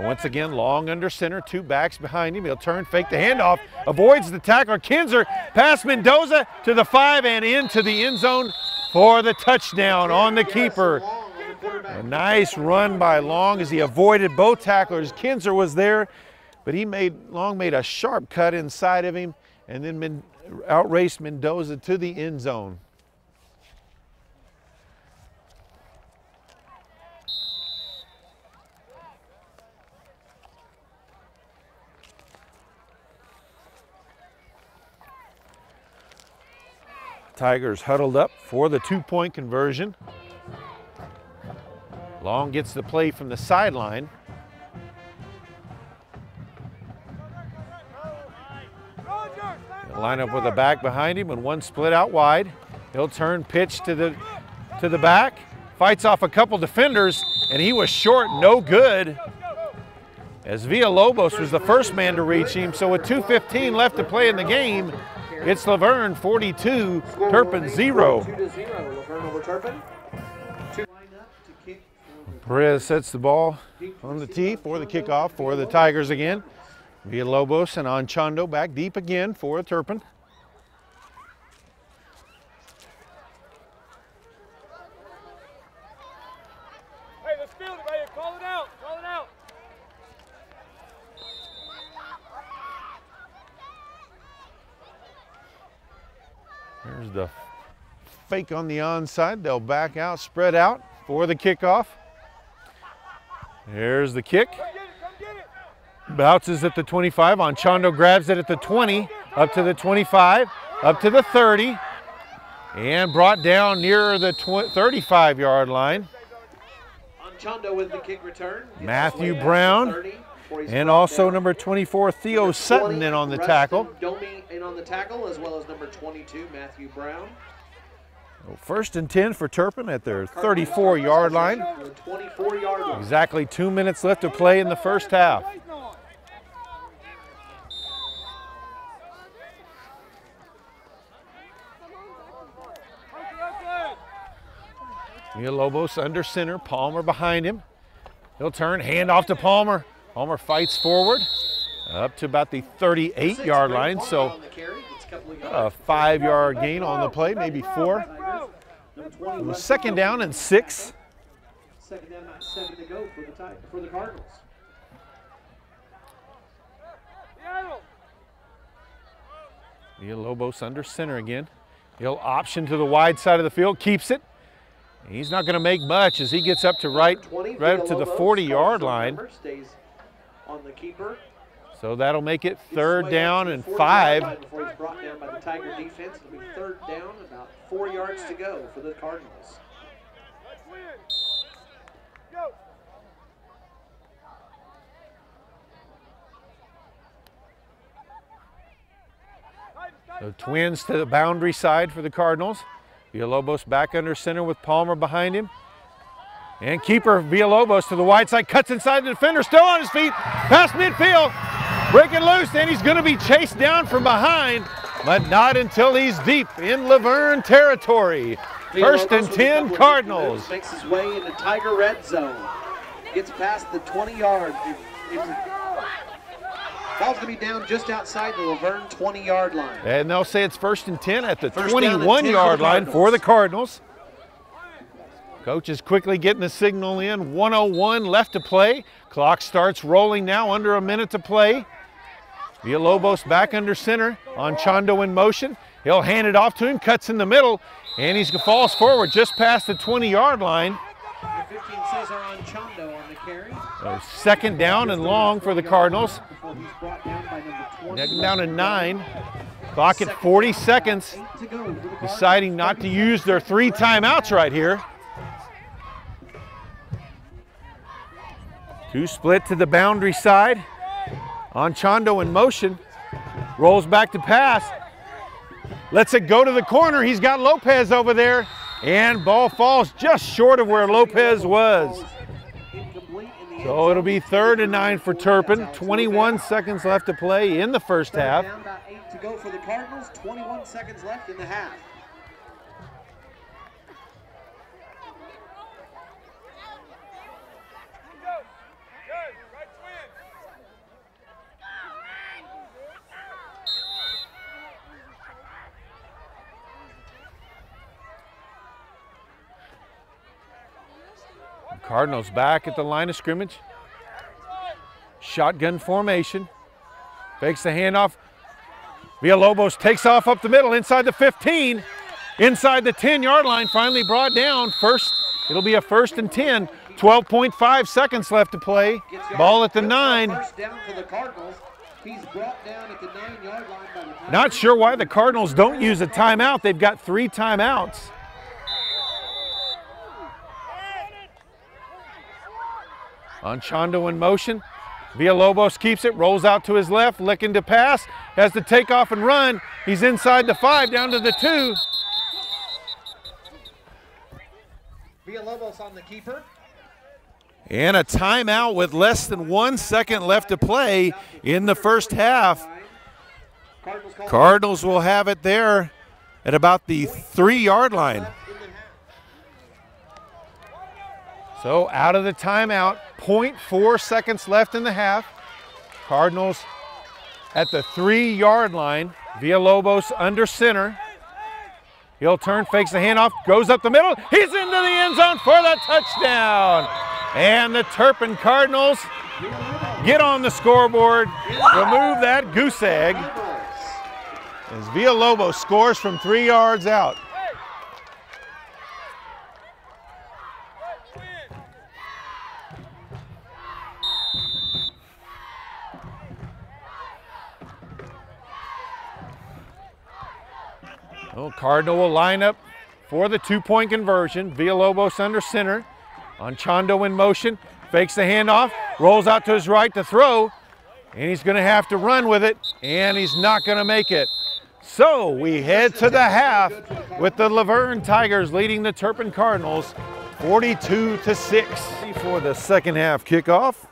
Once again, long under center, 2 backs behind him. He'll turn, fake the handoff, avoids the tackler. Kinzer past Mendoza to the 5 and into the end zone for the touchdown on the keeper. A nice run by Long as he avoided both tacklers. Kinzer was there, but Long made a sharp cut inside of him and then outraced Mendoza to the end zone. Tigers huddled up for the 2-point conversion. Long gets the play from the sideline. He'll line up with a back behind him and one split out wide. He'll turn, pitch to the back, fights off a couple defenders, and he was short, no good. As Villalobos was the first man to reach him, so with 2:15 left to play in the game, it's Laverne 42, Turpin 0. 2-0, Laverne over Turpin. Perez sets the ball on the tee for the kickoff for the Tigers again. Villalobos and Anchondo back deep again for Turpin. Hey, let's field it right here. Call it out. Call it out. Here's the fake on the onside. They'll back out, spread out for the kickoff. Here's the kick. Come get it. Bounces at the 25. Anchondo grabs it at the 20, up to the 25, up to the 30, and brought down near the 35-yard line. Anchondo with the kick return. Matthew Brown and also number 24, Theo Sutton in on the tackle. Domi in on the tackle, as well as number 22, Matthew Brown. First and 10 for Turpin at their 34-yard line. 24-yard line. Exactly 2 minutes left to play in the first half. Villalobos under center, Palmer behind him. He'll turn, hand off to Palmer. Palmer fights forward up to about the 38-yard line, so a 5-yard gain on the play, maybe 4. It was second down and 6. Second down, not 7 to go for the Cardinals. Villalobos under center again. He'll option to the wide side of the field, keeps it. He's not going to make much as he gets up to right up to the 40-yard line. Stays on the keeper. So that'll make it third down and 5. Before he's brought down by the Tiger defense, it'll be third down, about 4 yards to go for the Cardinals. So Twins to the boundary side for the Cardinals. Villalobos back under center with Palmer behind him. And keeper Villalobos to the wide side, cuts inside the defender, still on his feet, past midfield, breaking loose, and he's going to be chased down from behind, but not until he's deep in Laverne territory. First and 10 Cardinals. Makes his way into Tiger red zone. Gets past the 20-yard. Ball's going to be down just outside the Laverne 20-yard line. And they'll say it's first and 10 at the 21-yard line for the Cardinals. Coach is quickly getting the signal in. 1:01 left to play. Clock starts rolling now, under a minute to play. Villalobos back under center. Anchondo in motion. He'll hand it off to him, cuts in the middle, and he falls forward just past the 20-yard line. 15 Cesar Anchondo on the carry. Second down and long for the Cardinals. Down to 9. Clock at 40 seconds. Deciding not to use their 3 timeouts right here. 2 split to the boundary side. Anchondo in motion. Rolls back to pass. Lets it go to the corner. He's got Lopez over there. And ball falls just short of where Lopez was. So it'll be 3rd and 9 for Turpin. 21 seconds left to play in the first half. Down, about 8 to go for the Cardinals. 21 seconds left in the half. Cardinals back at the line of scrimmage. Shotgun formation. Fakes the handoff. Villalobos takes off up the middle inside the 15. Inside the 10-yard line, finally brought down. It'll be a 1st and 10. 12.5 seconds left to play. Ball at the 9. First down for the Cardinals. He's brought down at the 9-yard line by the time. Not sure why the Cardinals don't use a timeout. They've got 3 timeouts. Anchondo in motion. Villalobos keeps it, rolls out to his left, looking to pass, has to take off and run. He's inside the 5, down to the 2. Villalobos on the keeper. And a timeout with less than 1 second left to play in the first half. Cardinals will have it there at about the 3-yard line. So out of the timeout, 0.4 seconds left in the half. Cardinals at the 3-yard line. Villalobos under center. He'll turn, fakes the handoff, goes up the middle. He's into the end zone for the touchdown. And the Turpin Cardinals get on the scoreboard, remove that goose egg, as Villalobos scores from 3 yards out. Well, Cardinal will line up for the 2-point conversion. Villalobos under center. Anchondo in motion, fakes the handoff, rolls out to his right to throw, and he's going to have to run with it, and he's not going to make it. So we head to the half with the Laverne Tigers leading the Turpin Cardinals 42-6. For the second half kickoff,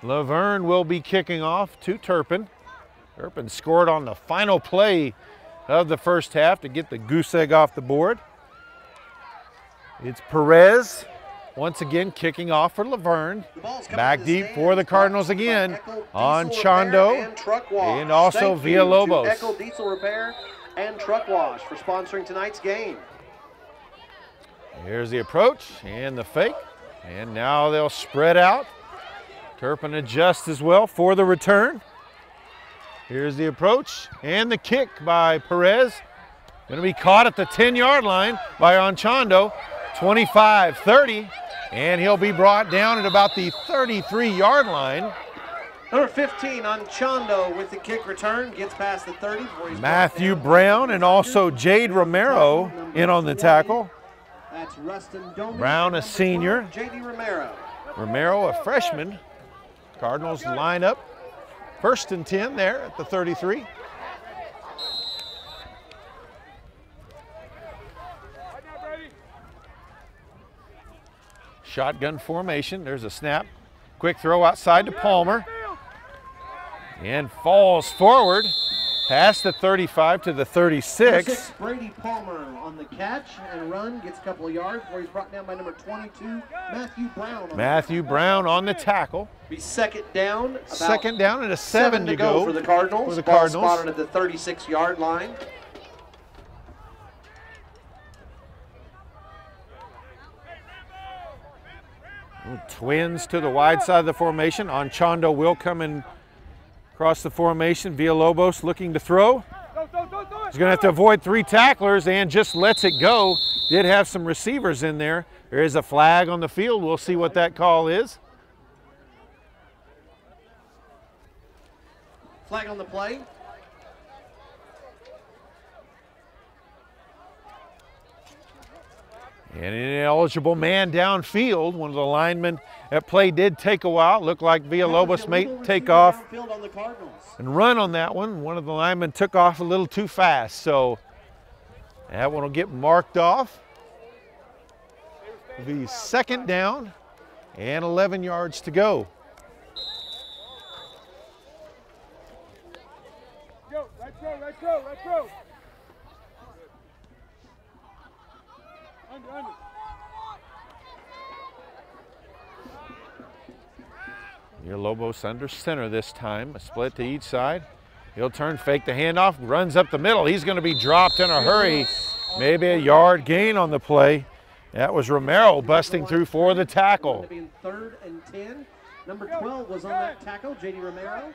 Laverne will be kicking off to Turpin. Turpin scored on the final play of the first half to get the goose egg off the board. It's Perez once again kicking off for Laverne. Back deep for the Cardinals again. Anchondo and also Villalobos. Echo Diesel Repair and Truck Wash for sponsoring tonight's game. Here's the approach and the fake. And now they'll spread out. Turpin adjusts as well for the return. Here's the approach and the kick by Perez. Going to be caught at the 10-yard line by Anchondo. 25-30, and he'll be brought down at about the 33-yard line. Number 15, Anchondo with the kick return, gets past the 30. Matthew Brown and also Jade Romero in on the tackle. That's Rustin Domi. Brown, a senior. J.D. Romero. Romero, a freshman. Cardinals line up. 1st and 10 there at the 33. Shotgun formation. There's a snap. Quick throw outside to Palmer. And falls forward past the 35 to the 36. Brady Palmer on the catch and run. Gets a couple of yards where he's brought down by number 22, Matthew Brown. Matthew Brown on the tackle. Be second down. Second down and a 7 to go for the Cardinals. For the Ball Cardinals. spotted at the 36-yard line. Twins to the wide side of the formation. Anchondo will come in across the formation. Villalobos looking to throw. He's going to have to avoid 3 tacklers and just lets it go. Did have some receivers in there. There is a flag on the field. We'll see what that call is. Flag on the play. And an ineligible man downfield. One of the linemen at play did take a while. Looked like Villalobos may take off and run on that one. One of the linemen took off a little too fast. So that one will get marked off. It'll be second down and 11 yards to go. Let's go. Under. Villalobos under center this time, a split to each side. He'll turn, fake the handoff, runs up the middle. He's going to be dropped in a hurry. Maybe a yard gain on the play. That was Romero busting through for the tackle. To be in 3rd and 10. Number 12 was on that tackle, J.D. Romero.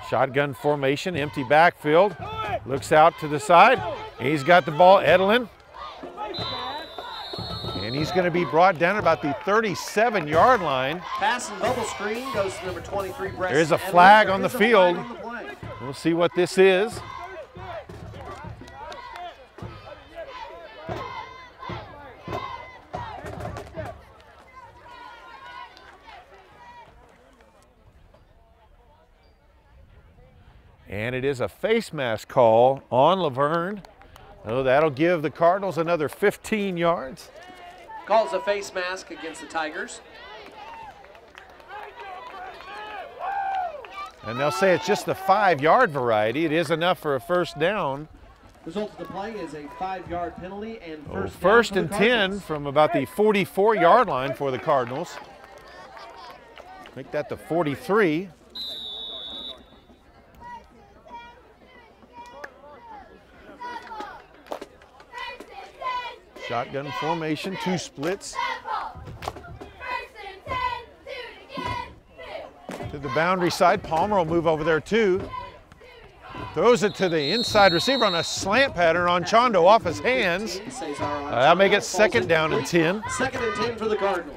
Shotgun formation, empty backfield. Looks out to the side. He's got the ball, Edelin. And he's going to be brought down about the 37-yard line. Pass and bubble screen goes to number 23, Brett. There's a flag on the field. We'll see what this is. And it is a face mask call on Laverne. Oh, that'll give the Cardinals another 15 yards. Calls a face mask against the Tigers. And they'll say it's just the 5-yard variety. It is enough for a first down. Result of the play is a 5-yard penalty and first and 10 from about the 44-yard line for the Cardinals. Make that the 43. Shotgun formation, 2 splits. To the boundary side, Palmer will move over there too. Throws it to the inside receiver on a slant pattern on Chondo off his hands. That'll make it 2nd down and 10. 2nd and 10 for the Cardinals.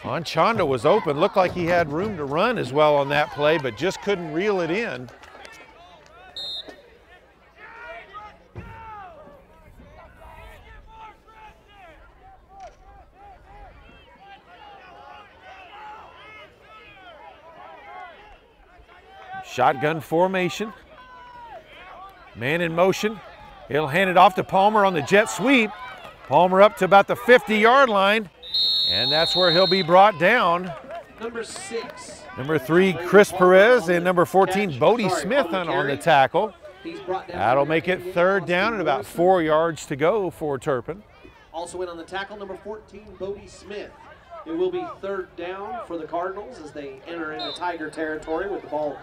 Chondo was open, looked like he had room to run as well on that play, but just couldn't reel it in. Shotgun formation. Man in motion. He'll hand it off to Palmer on the jet sweep. Palmer up to about the 50-yard line, and that's where he'll be brought down. Number 6. Number 3, Chris Perez, and number 14, Bodie Smith on the tackle. That'll make it 3rd down and about 4 yards to go for Turpin. Also in on the tackle, number 14, Bodie Smith. It will be 3rd down for the Cardinals as they enter into Tiger territory with the ball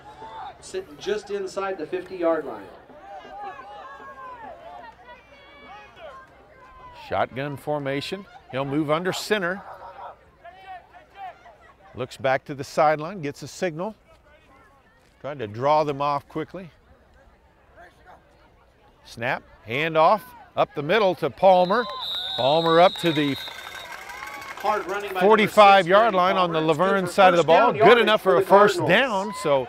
sitting just inside the 50-yard line. Shotgun formation. He'll move under center. Looks back to the sideline, gets a signal. Trying to draw them off quickly. Snap, handoff, up the middle to Palmer. Palmer up to the 45-yard line on the Laverne side of the ball. Good enough for a first down, so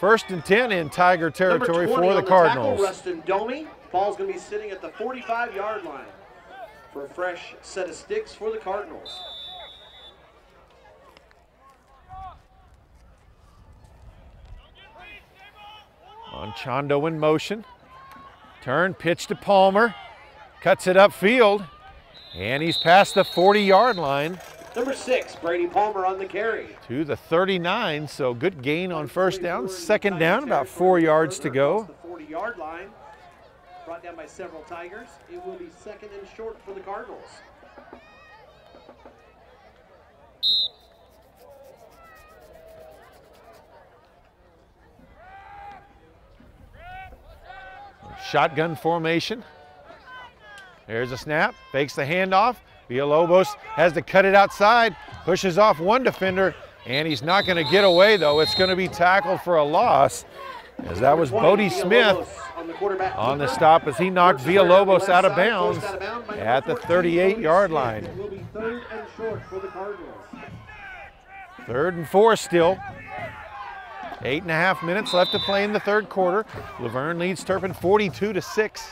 1st and 10 in Tiger territory for the Cardinals. Rustin Domi. Ball's going to be sitting at the 45-yard line for a fresh set of sticks for the Cardinals. Chondo in motion. Turn, pitch to Palmer. Cuts it upfield. And he's past the 40-yard line. Number 6, Brady Palmer on the carry. To the 39, so good gain on first down. 2nd down, about 4 yards to go. The 40-yard line, brought down by several Tigers. It will be 2nd and short for the Cardinals. Shotgun formation. There's a snap, fakes the handoff. Villalobos has to cut it outside, pushes off one defender, and he's not going to get away though. It's going to be tackled for a loss, as that was Bodie Smith on the stop as he knocked Villalobos out of bounds at the 38-yard line. It will be 3rd and short for the Cardinals. 3rd and 4 still. 8.5 minutes left to play in the 3rd quarter. Laverne leads Turpin 42-6.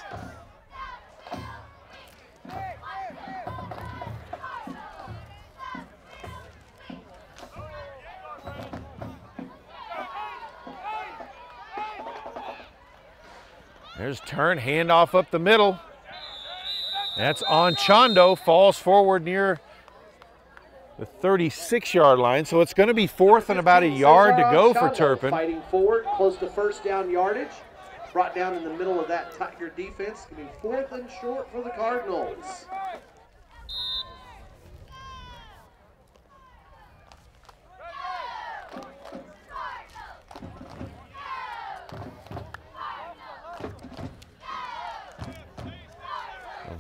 There's turn, handoff up the middle. That's on Chondo, falls forward near the 36-yard line, so it's going to be 4th and about a yard to go for Turpin. Fighting forward, close to first down yardage. Brought down in the middle of that Tiger defense. It's going to be 4th and short for the Cardinals.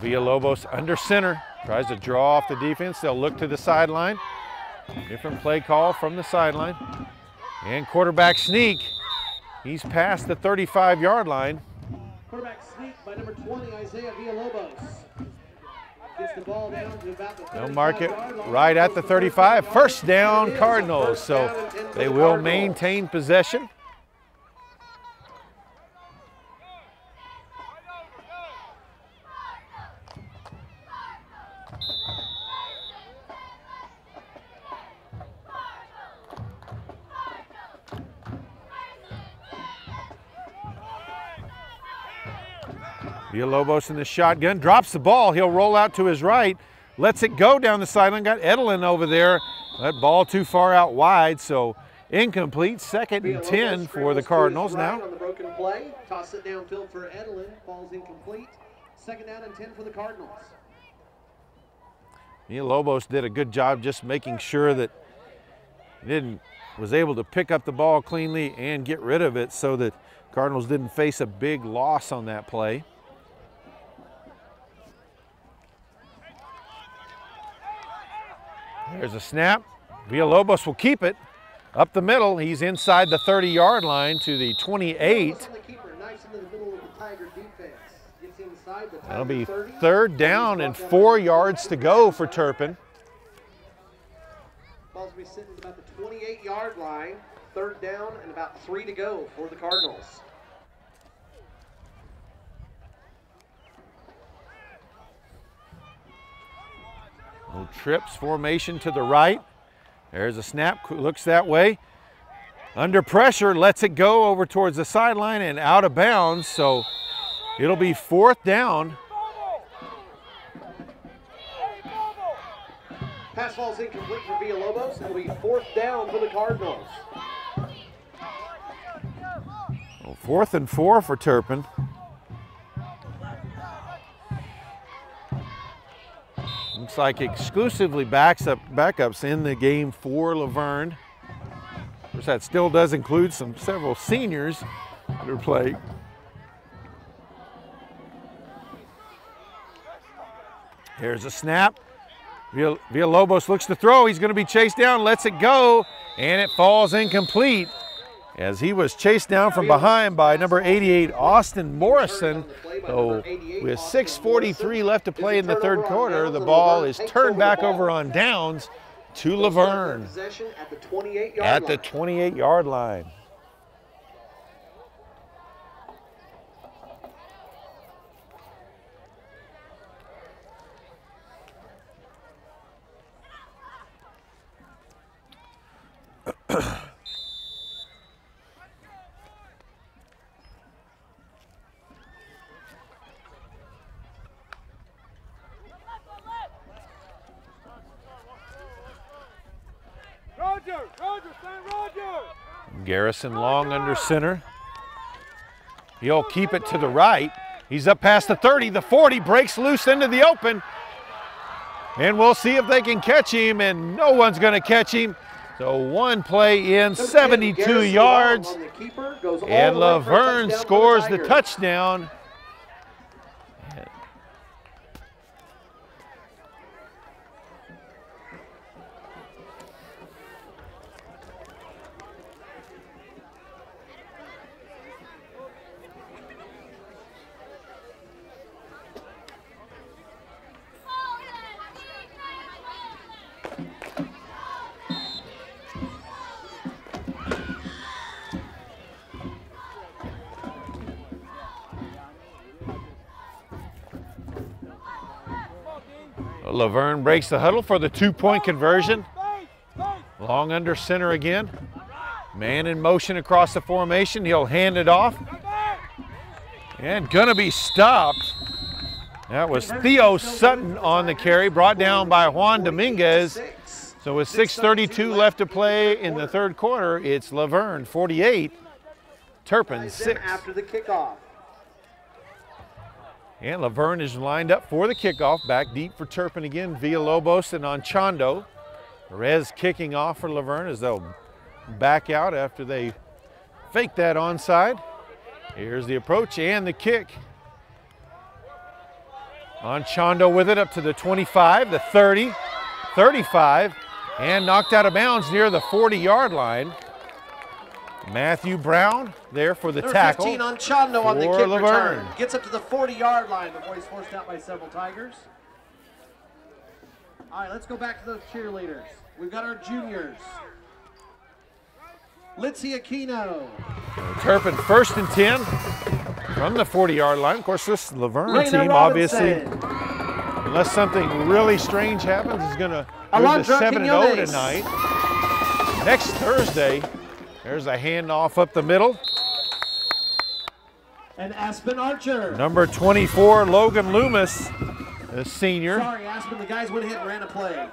Villalobos under center, tries to draw off the defense. They'll look to the sideline. Different play call from the sideline. And quarterback sneak. He's past the 35-yard line. Quarterback sneak by number 20, Isaiah Villalobos. Gets the ball down to about the 35 They'll mark it yard line. right at the 35. First down, Cardinals. So they will maintain possession. Villalobos in the shotgun, drops the ball. He'll roll out to his right, lets it go down the sideline. Got Edelin over there. That ball too far out wide, so incomplete. Second and 10 for the Cardinals now. On the broken play, toss it downfield for Edelin, falls incomplete. Second down and 10 for the Cardinals. Villalobos did a good job just making sure that was able to pick up the ball cleanly and get rid of it so that Cardinals didn't face a big loss on that play. There's a snap. Villalobos will keep it up the middle. He's inside the 30-yard line to the 28. That'll be third down and 4 yards to go for Turpin. Ball's will be sitting at about the 28-yard line. Third down and about 3 to go for the Cardinals. Little trips formation to the right. There's a snap, looks that way. Under pressure, lets it go over towards the sideline and out of bounds, so it'll be fourth down. Pass ball's incomplete for Villalobos. It'll be fourth down for the Cardinals. Well, 4th and 4 for Turpin. Looks like exclusively backups in the game for Laverne. Of course, that still does include several seniors that are playing. Here's a snap. Villalobos looks to throw. He's going to be chased down, lets it go, and it falls incomplete as he was chased down from behind by number 88, Austin Morrison. So with 6:43 left to play in the third quarter, the ball is turned back over on downs to Laverne at the 28-yard line. Garrison long under center. He'll keep it to the right. He's up past the 30, the 40, breaks loose into the open. And we'll see if they can catch him, and no one's going to catch him. So one play in, 72 yards, and Laverne scores the touchdown. Laverne breaks the huddle for the two-point conversion. Long under center again. Man in motion across the formation. He'll hand it off. And gonna be stopped. That was Theo Sutton on the carry, brought down by Juan Dominguez. So with 6:32 left to play in the third quarter, it's Laverne 48, Turpin 6. After the kickoff. And Laverne is lined up for the kickoff. Back deep for Turpin again. Villalobos and Anchondo. Perez kicking off for Laverne as they'll back out after they fake that onside. Here's the approach and the kick. Anchondo with it up to the 25, the 30, 35, and knocked out of bounds near the 40-yard line. Matthew Brown there for the tackle. 15 Anchondo on the for kick Laverne. return. Gets up to the 40-yard line before he's forced out by several Tigers. All right, let's go back to those cheerleaders. We've got our juniors. Litzy Aquino. Turpin 1st and 10 from the 40-yard line. Of course, this Laverne Raina team, Robinson. obviously, unless something really strange happens, is going to move Alondra to 7-0 Quiñones. tonight. Next Thursday, there's a handoff up the middle. And Aspen Archer. Number 24, Logan Loomis, a senior. Sorry, Aspen, the guys went ahead and ran a play.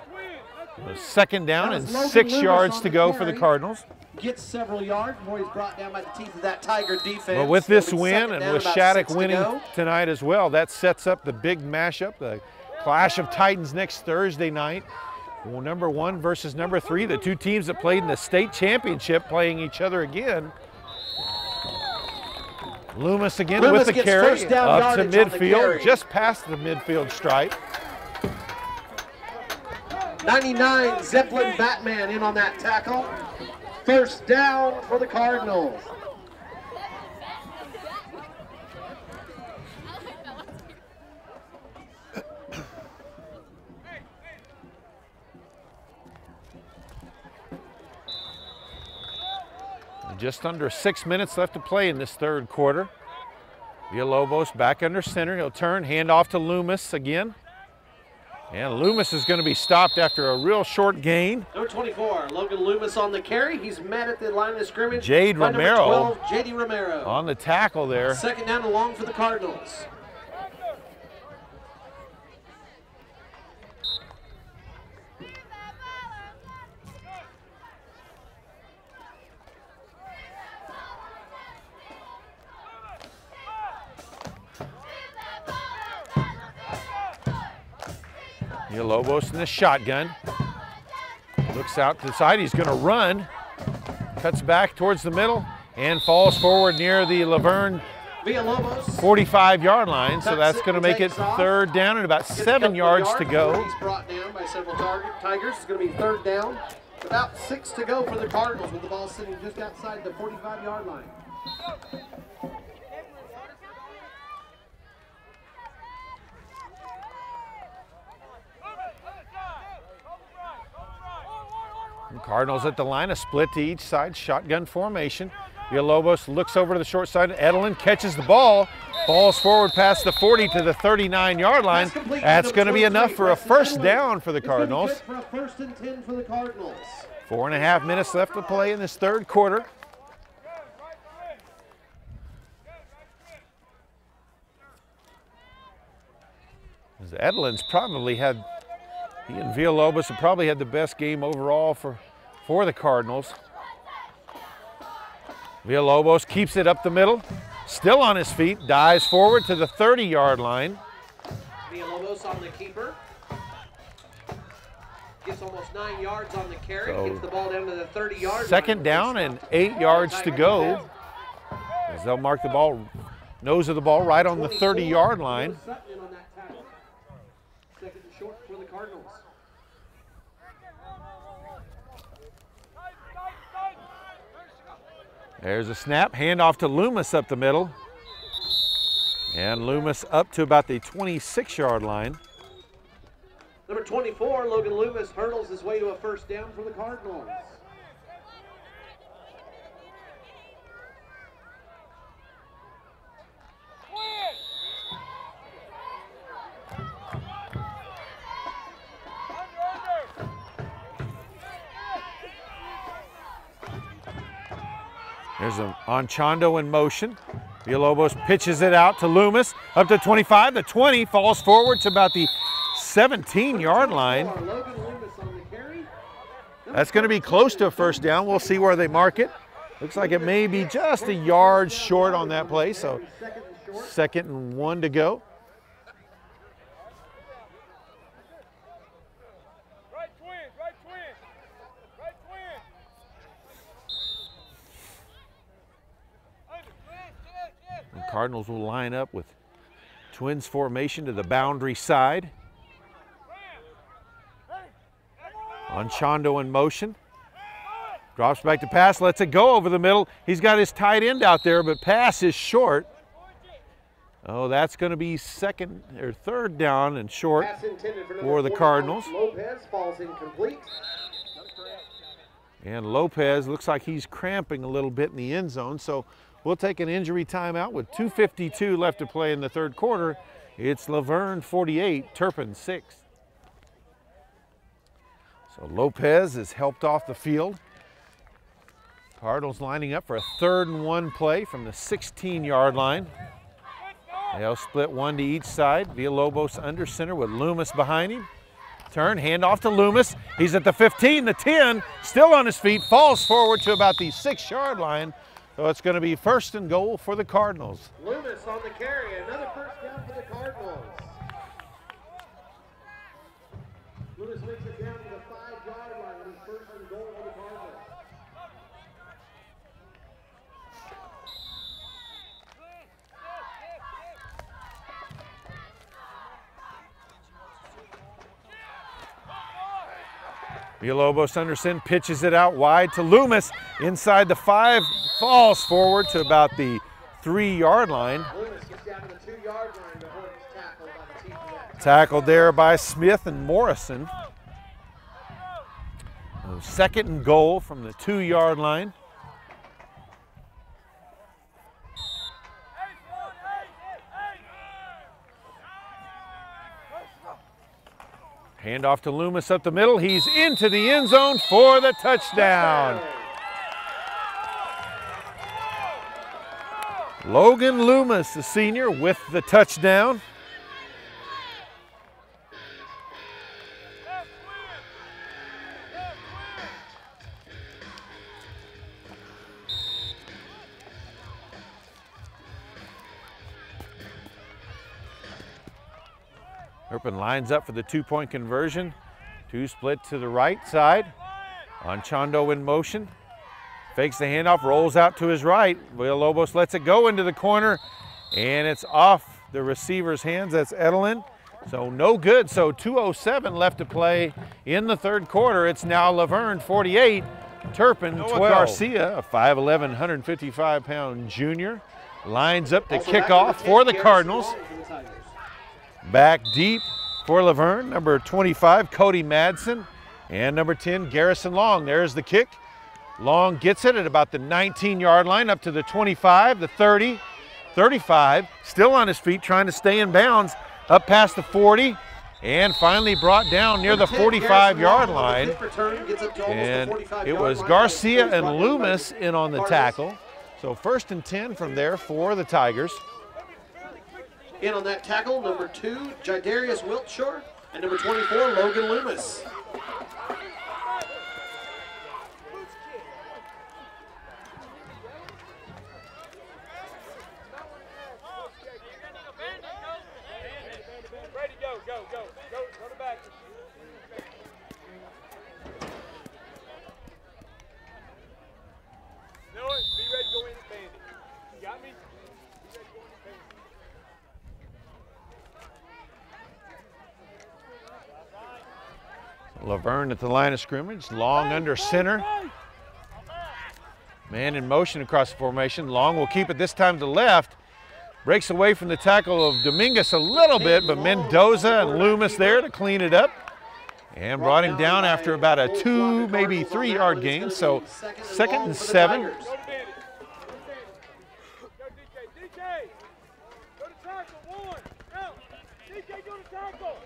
A 2nd down That and was Logan 6 Loomis yards on to the go for the carry. Cardinals. Gets several yards before he's brought down by the teeth of that Tiger defense. But with this It'll be win second and down, with about Shattuck 6 to winning go. tonight as well, that sets up the big mashup, the clash of Titans next Thursday night. Well, number 1 versus number 3, the two teams that played in the state championship playing each other again. Loomis again Loomis with the gets carry first down up to yardage on the midfield, carry. just past the midfield stripe. 99 Zeppelin Batman in on that tackle. First down for the Cardinals. Just under 6 minutes left to play in this 3rd quarter. Villalobos back under center. He'll turn, hand off to Loomis again. And Loomis is going to be stopped after a real short gain. Number 24, Logan Loomis on the carry. He's met at the line of scrimmage. Jade by number Romero 12, J.D. Romero. on the tackle there. Second down and long for the Cardinals. Villalobos in the shotgun. Looks out to the side. He's going to run. Cuts back towards the middle and falls forward near the Laverne Villalobos 45-yard line. So Tucks that's it going to and make it takes off. 3rd down and about Gets a 7 couple yards to before go. He's brought down by several Tigers. It's going to be 3rd down. About 6 to go for the Cardinals with the ball sitting just outside the 45-yard line. The Cardinals at the line, a split to each side, shotgun formation. Villalobos looks over to the short side. Edelin catches the ball. Falls forward past the 40 to the 39-yard line. That's going to be enough for a first down for the Cardinals. For a 1st and 10 for the Cardinals. 4.5 minutes left to play in this 3rd quarter. As Edelin's probably had, he and Villalobos have probably had the best game overall for the Cardinals. Villalobos keeps it up the middle, still on his feet, dives forward to the 30-yard line. Villalobos on the keeper. Gets almost 9 yards on the carry. So, gets the ball down to the 30-yard line. 2nd down and 8 yards to go. As they'll mark the ball, nose of the ball right on the 30-yard line. Sutton on that tackle. 2nd and short for the Cardinals. There's a snap, handoff to Loomis up the middle. And Loomis up to about the 26-yard line. Number 24, Logan Loomis hurdles his way to a 1st down for the Cardinals. There's an Anchondo in motion. Villalobos pitches it out to Loomis, up to 25, the 20, falls forward to about the 17-yard line. Logan Loomis on the carry. That's going to be close to a 1st down. We'll see where they mark it. Looks like it may be just a yard short on that play, so 2nd and 1 to go. The Cardinals will line up with Twins formation to the boundary side. Anchondo in motion. Drops back to pass, lets it go over the middle. He's got his tight end out there, but pass is short. Oh, that's going to be second or third down and short for the Cardinals. Lopez falls incomplete. And Lopez looks like he's cramping a little bit in the end zone, so we'll take an injury timeout with 2:52 left to play in the third quarter. It's Laverne 48, Turpin 6. So Lopez is helped off the field. Cardinals lining up for a 3rd and 1 play from the 16-yard line. They'll split one to each side. Villalobos under center with Loomis behind him. Turn, hand off to Loomis. He's at the 15, the 10, still on his feet, falls forward to about the 6-yard line. So it's going to be 1st and goal for the Cardinals. Loomis on the carry, another first down for the Cardinals. Loomis makes it down to the 5-yard line with his 1st and goal for the Cardinals. Villalobos Anderson pitches it out wide to Loomis. Inside the 5, falls forward to about the 3-yard line. Loomis gets down to the 2-yard line before he's tackled by the team for that. Tackled there by Smith and Morrison. 2nd and goal from the 2-yard line. Hand off to Loomis up the middle. He's into the end zone for the touchdown. Logan Loomis, the senior, with the touchdown. Turpin lines up for the 2-point conversion. 2 split to the right side. Anchondo in motion. Fakes the handoff, rolls out to his right. Villalobos lets it go into the corner, and it's off the receiver's hands. That's Edelin. So no good. So 2:07 left to play in the third quarter. It's now Laverne 48, Turpin 12. Garcia, a 5'11", 155-pound junior, lines up to kick off for the Cardinals. Back deep for Laverne, number 25, Cody Madsen, and number 10, Garrison Long. There's the kick. Long gets it at about the 19-yard line, up to the 25, the 30, 35, still on his feet, trying to stay in bounds, up past the 40, and finally brought down near the 45-yard line. And it was Garcia and Loomis in on the tackle. So 1st and 10 from there for the Tigers. In on that tackle, number 2, Jidarius Wiltshire, and number 24, Logan Loomis. Ready, go to back. Know it, be ready to go in and band it. You got me? Be ready to go in and band it. Laverne at the line of scrimmage, Long under center. Man in motion across the formation. Long will keep it this time to the left. Breaks away from the tackle of Dominguez a little bit, but Mendoza and Loomis there to clean it up. And brought him down after about a 2, maybe 3-yard gain. So 2nd and 7. Go to band it. Go DK. Go to tackle, 1. Go. DK, go to tackle.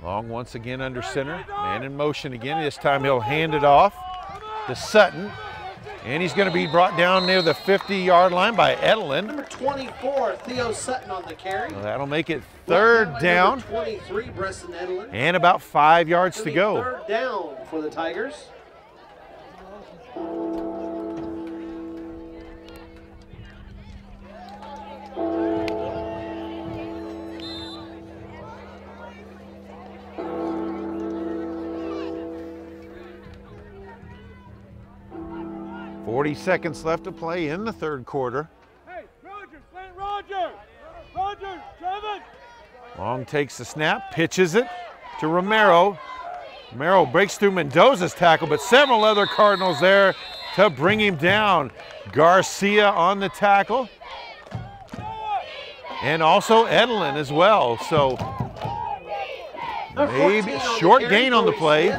Long once again under center, man in motion again. This time he'll hand it off to Sutton, and he's going to be brought down near the 50-yard line by Edelin. Number 24, Theo Sutton on the carry. Well, that'll make it 3rd down, Number 23, Breston Edelin. and about 5 yards to go. 3rd down for the Tigers. 40 seconds left to play in the third quarter. Hey, Roger, Clint, Roger! Roger, Trevin! Long takes the snap, pitches it to Romero. Romero breaks through Mendoza's tackle, but several other Cardinals there to bring him down. Garcia on the tackle. And also Edelin as well. So maybe short gain on the play.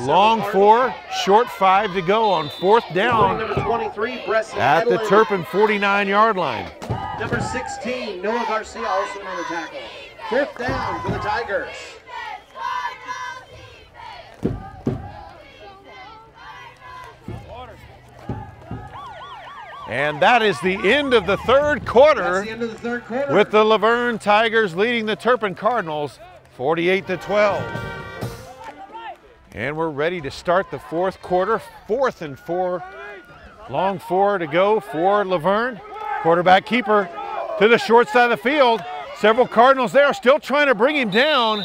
Long 4, short 5 to go on 4th down at the Turpin 49-yard line. Number 16, Noah Garcia also on the tackle. 5th down for the Tigers. And that is the end of the third quarter. That's the end of the third quarter. With the Laverne Tigers leading the Turpin Cardinals 48-12. And we're ready to start the fourth quarter. 4th and 4. Long 4 to go for Laverne. Quarterback keeper to the short side of the field. Several Cardinals there still trying to bring him down.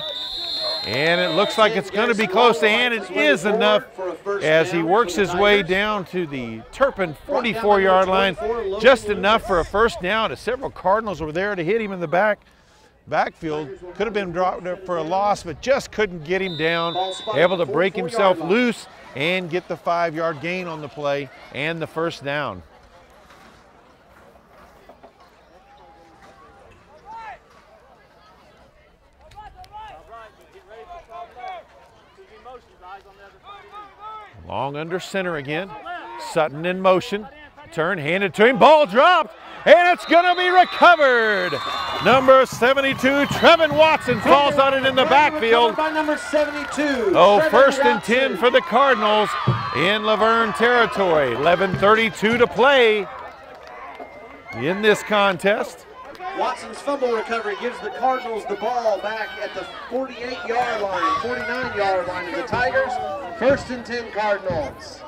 And it looks like it's going to be close, and it is enough as he works his way down to the Turpin 44-yard line. Just enough for a first down, as several Cardinals were there to hit him in the backfield. Could have been dropped for a loss, but just couldn't get him down. Able to break himself loose and get the 5-yard gain on the play and the first down. Long under center again. Sutton in motion. Turn, handed to him. Ball dropped, and it's going to be recovered. Number 72, Trevin Watson, falls on it in the backfield. By number 72. Oh, 1st and 10 for the Cardinals in Laverne territory. 11:32 to play in this contest. Watson's fumble recovery gives the Cardinals the ball back at the 48-yard line, 49-yard line of the Tigers. 1st and 10 Cardinals.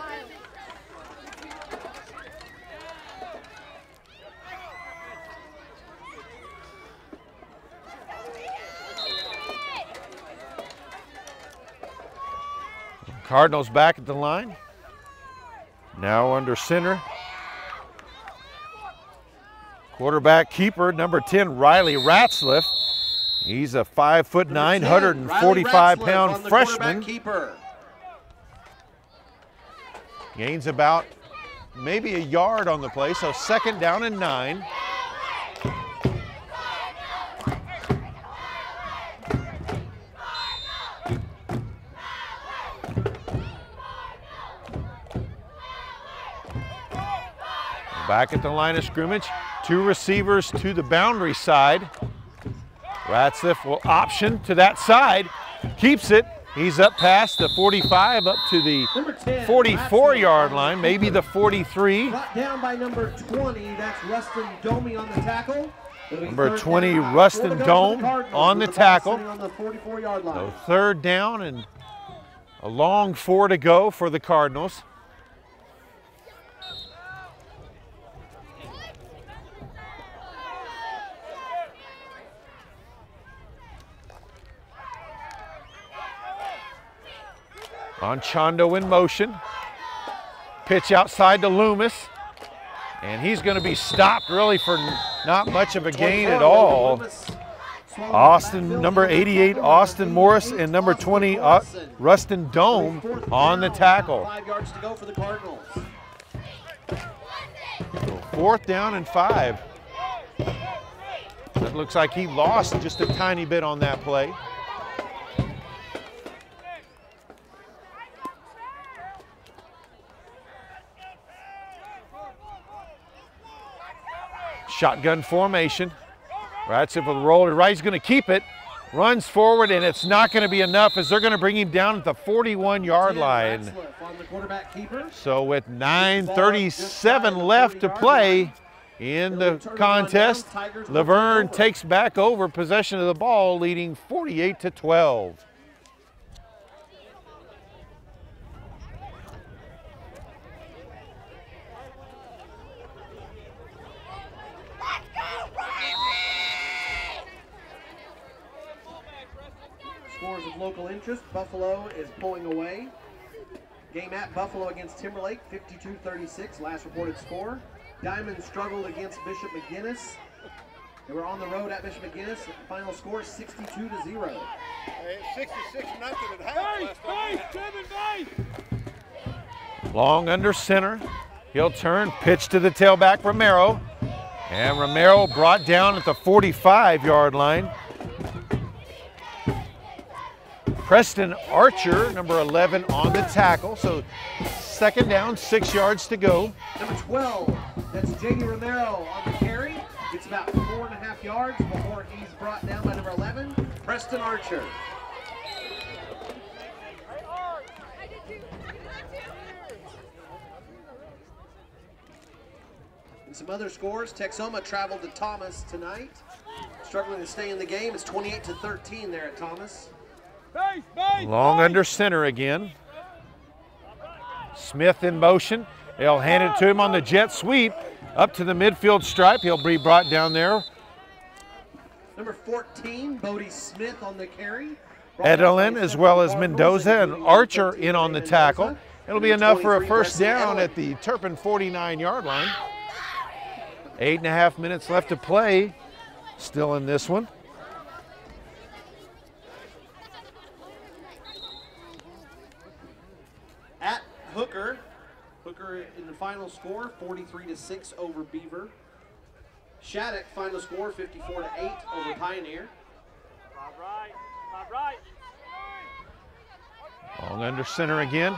Cardinals back at the line. Now under center. Quarterback keeper, number 10, Riley Ratzliff. He's a 5'9", 145-pound freshman. Gains about maybe a yard on the play, so 2nd down and 9. Back at the line of scrimmage. 2 receivers to the boundary side. Ratzliff will option to that side. Keeps it. He's up past the 45, up to the 44-yard line, maybe the 43. Brought down by number 20. That's Rustin Domey on the tackle. Number 20, Rustin Dome on the tackle. On the 44-yard line. So 3rd down and a long 4 to go for the Cardinals. Anchondo in motion. Pitch outside to Loomis. And he's going to be stopped really for not much of a gain at all. Austin, number 88, Austin Morris, and number 20, Rustin Dome on the tackle. 5 yards to go for the Cardinals. So 4th down and 5. That looks like he lost just a tiny bit on that play. Shotgun formation. Ratzliff with a roller right. He's going to keep it. Runs forward, and it's not going to be enough as they're going to bring him down at the 41-yard line. So with 9:37 left to play in the contest, Laverne takes back over possession of the ball, leading 48-12. Scores of local interest. Buffalo is pulling away Game at Buffalo against Timberlake, 52-36, last reported score. Diamond struggled against Bishop McGuinness. They were on the road at Bishop McGuinness. Final score 62-0. Hey, 66-0 at half last time. Long under center. He'll turn, pitch to the tailback, Romero. And Romero brought down at the 45-yard line. Preston Archer, number 11, on the tackle. So second down, 6 yards to go. Number 12, that's J.D. Romero on the carry. It's about 4.5 yards before he's brought down by number 11, Preston Archer. And some other scores, Texoma traveled to Thomas tonight. Struggling to stay in the game. It's 28-13 there at Thomas. Long under center again. Smith in motion. They'll hand it to him on the jet sweep. Up to the midfield stripe. He'll be brought down there. Number 14, Bodie Smith on the carry. Edelin as well as Mendoza and Archer in on the tackle. It'll be enough for a first down at the Turpin 49-yard line. 8.5 minutes left to play. Still in this one. At Hooker. Hooker in the final score, 43-6 over Beaver. Shattuck final score, 54-8 over Pioneer. Long under center again.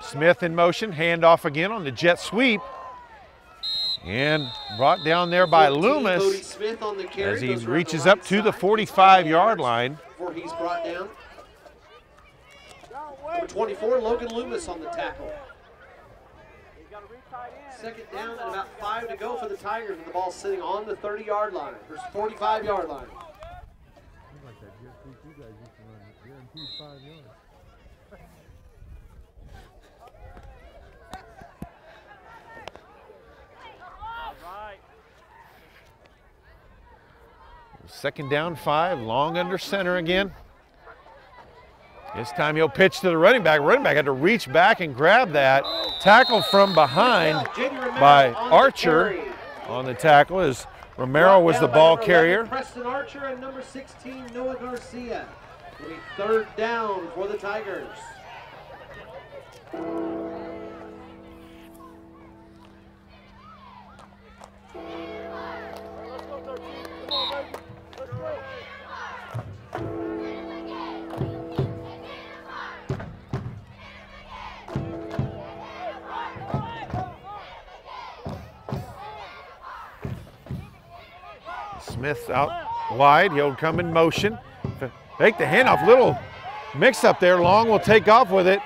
Smith in motion, handoff again on the jet sweep. And brought down there by Loomis as he reaches up to the 45-yard line. Before he's brought down. Number 24, Logan Loomis on the tackle. Second down and about 5 to go for the Tigers with the ball sitting on the 30-yard line versus 45-yard line. Second down 5, long under center again. This time he'll pitch to the running back. Running back had to reach back and grab that. Tackle from behind by Archer on the tackle as Romero was the ball carrier. Preston Archer and number 16, Noah Garcia. It'll be third down for the Tigers. Smith out wide, he'll come in motion. Take the handoff, little mix up there. Long will take off with it.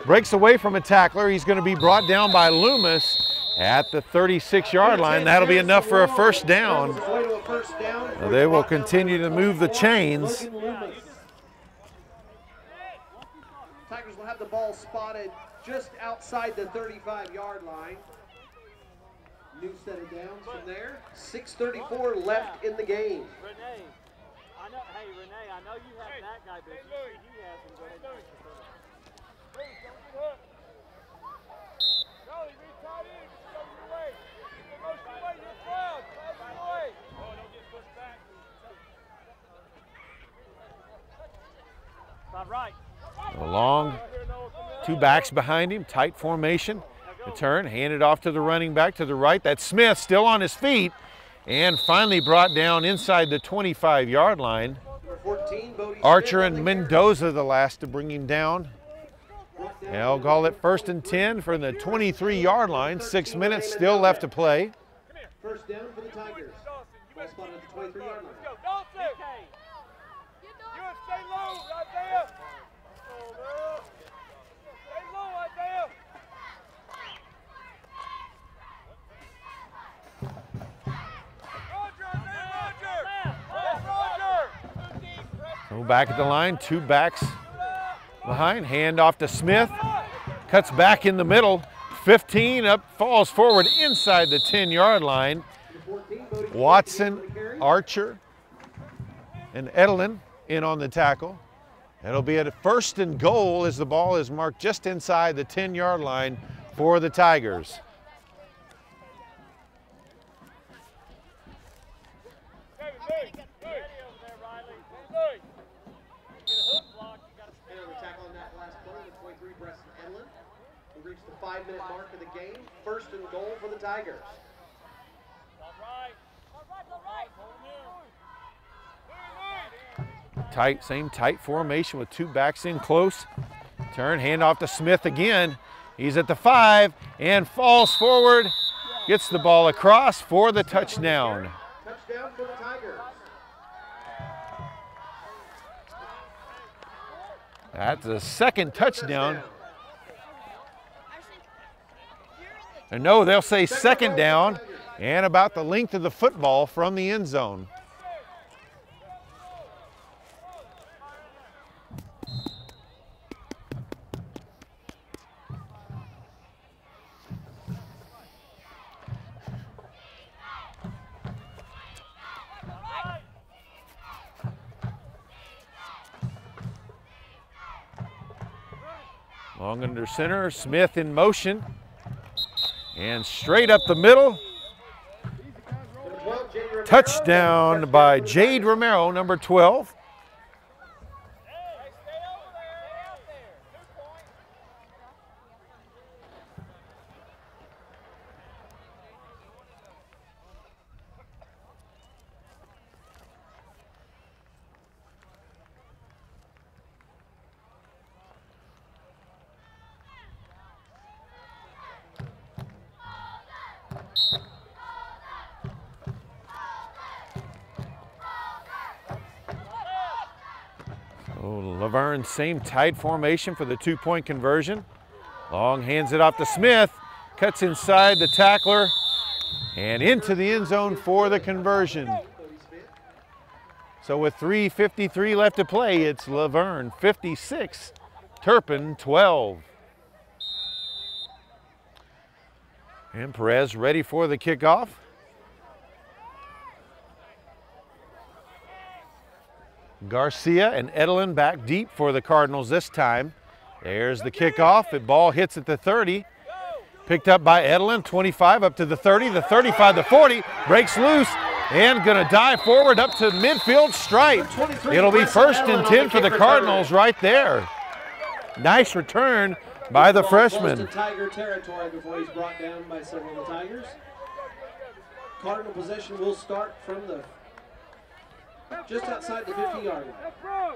Breaks away from a tackler. He's going to be brought down by Loomis at the 36-yard line. That'll be enough for a first down. They will continue to move the chains. Tigers will have the ball spotted just outside the 35-yard line. New set of downs from there. 6:34 left in the game. Renee, I know you have that guy business. He has some good advice. Charlie, reach tight in. Go your way. Go your way. You're proud. Go your way. Oh, don't get pushed back. Stop right. Long, two backs behind him, tight formation. The turn, handed off to the running back to the right. That's Smith still on his feet and finally brought down inside the 25-yard line. Archer and Mendoza the last to bring him down. They'll call it 1st and 10 for the 23-yard line. 6 minutes still left to play. First down for the Tigers. Ball spotted at the 23-yard line. Stay low, Isaiah. Stay low, Isaiah. So back at the line, two backs behind, hand off to Smith, cuts back in the middle, 15 up, falls forward inside the 10-yard line. Watson, Archer, and Edelin in on the tackle. It'll be at first and goal as the ball is marked just inside the 10-yard line for the Tigers. We reached the 5-minute mark of the game. First and goal for the Tigers. Same tight formation with two backs in close. Turn, hand off to Smith again. He's at the 5 and falls forward. Gets the ball across for the touchdown. Touchdown for the Tigers. That's the second touchdown. And no, they'll say second down and about the length of the football from the end zone. Long under center, Smith in motion. And straight up the middle. Touchdown by Jade Romero, number 12. Laverne, same tight formation for the two-point conversion. Long hands it off to Smith, cuts inside the tackler, and into the end zone for the conversion. So with 3:53 left to play, it's Laverne 56, Turpin 12. And Perez ready for the kickoff. Garcia and Edelin back deep for the Cardinals this time. There's the kickoff. The ball hits at the 30. Picked up by Edelin, 25 up to the 30, the 35, the 40. Breaks loose and gonna dive forward up to midfield stripe. It'll be first and 10 for the Cardinals right there. Nice return by the freshman. Tiger territory before he's brought down by several of the Tigers. Cardinal possession will start from the just outside the 50-yard line. That's pro.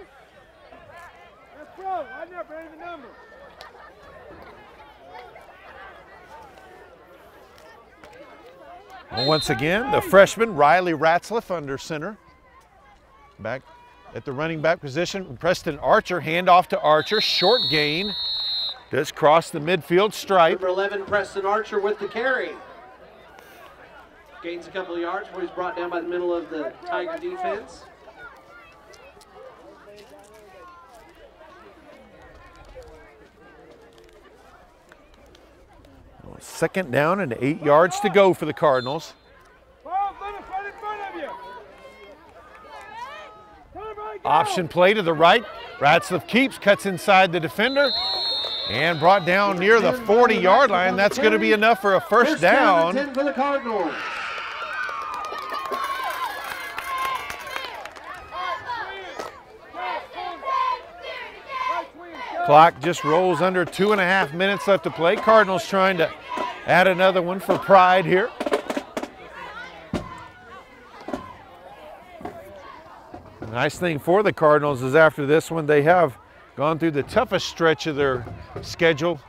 That's pro. I never heard the number. Once again, the freshman Riley Ratzliff under center. Back at the running back position, Preston Archer, handoff to Archer, short gain. Does cross the midfield stripe. Number 11, Preston Archer with the carry. Gains a couple of yards where he's brought down by the middle of the Tiger defense. Second down and 8 yards to go for the Cardinals. Option play to the right. Ratzliff keeps, cuts inside the defender, and brought down near the 40-yard line. That's going to be enough for a first down. 10 for the Cardinals. Clock just rolls under 2.5 minutes left to play. Cardinals trying to add another one for pride here. The nice thing for the Cardinals is after this one, they have gone through the toughest stretch of their schedule,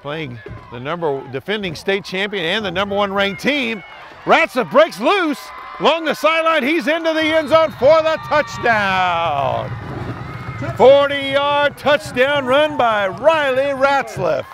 playing the defending state champion and the #1 ranked team. Ratzliff breaks loose along the sideline. He's into the end zone for the touchdown. 40-yard touchdown run by Riley Ratzliff.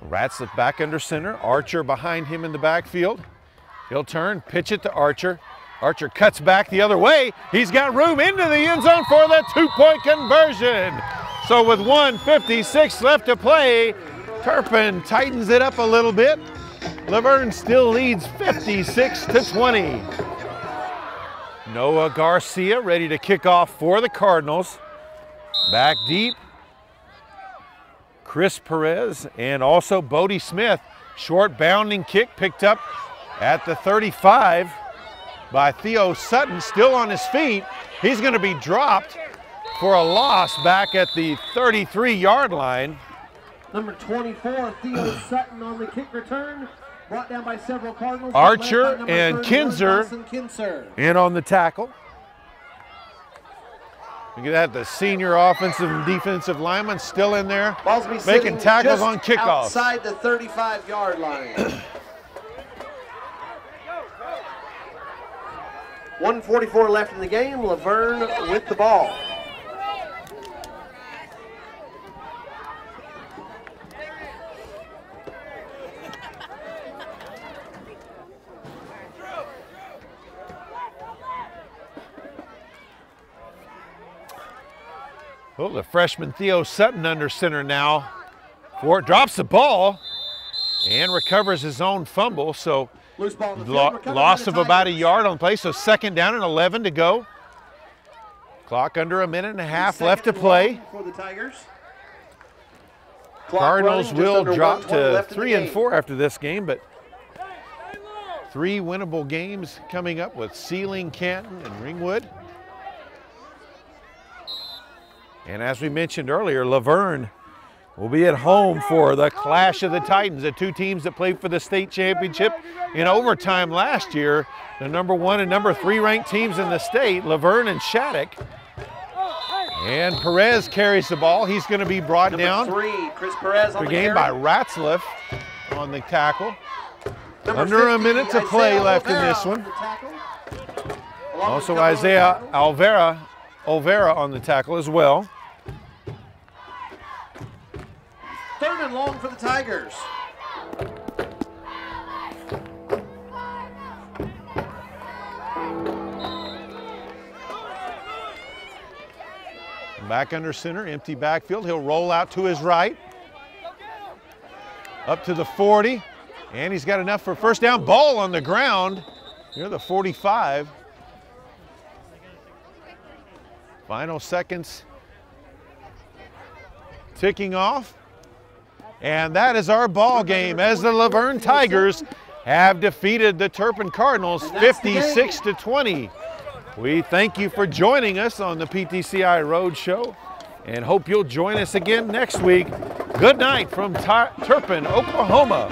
Ratzliff back under center. Archer behind him in the backfield. He'll turn, pitch it to Archer. Archer cuts back the other way. He's got room into the end zone for the two-point conversion. So with 1:56 left to play, Turpin tightens it up a little bit. Laverne still leads 56-20. Noah Garcia ready to kick off for the Cardinals. Back deep. Chris Perez and also Bodie Smith. Short bounding kick picked up at the 35 by Theo Sutton, still on his feet. He's going to be dropped for a loss back at the 33-yard line. Number 24, Theo Sutton on the kick return. Brought down by several Cardinals. Archer and Kinzer in on the tackle. Look at that, the senior offensive and defensive lineman still in there, making tackles on kickoffs. Outside the 35-yard line. 1:44 left in the game. Laverne with the ball. Oh, the freshman Theo Sutton under center now. Ford drops the ball and recovers his own fumble. So Loose ball in the field, loss of about a yard on play. So 2nd down and 11 to go. Clock under a minute and a half left to play. For the Tigers. Cardinals will drop to 3-4 after this game, but 3 winnable games coming up with Sealing, Canton, and Ringwood. And as we mentioned earlier, Laverne will be at home for the Clash of the Titans, the 2 teams that played for the state championship in overtime last year. The number 1 and number 3 ranked teams in the state, Laverne and Shattuck. And Perez carries the ball. He's going to be brought down. Number 3, Chris Perez on the game by Ratzliff on the tackle. Under 50, a minute to play left in this one. Also Isaiah Olvera on the tackle as well. 3rd and long for the Tigers. Back under center, empty backfield. He'll roll out to his right. Up to the 40. And he's got enough for first down. Ball on the ground near the 45. Final seconds ticking off. And that is our ball game as the Laverne Tigers have defeated the Turpin Cardinals 56-20. We thank you for joining us on the PTCI Road Show and hope you'll join us again next week. Good night from Turpin, Oklahoma.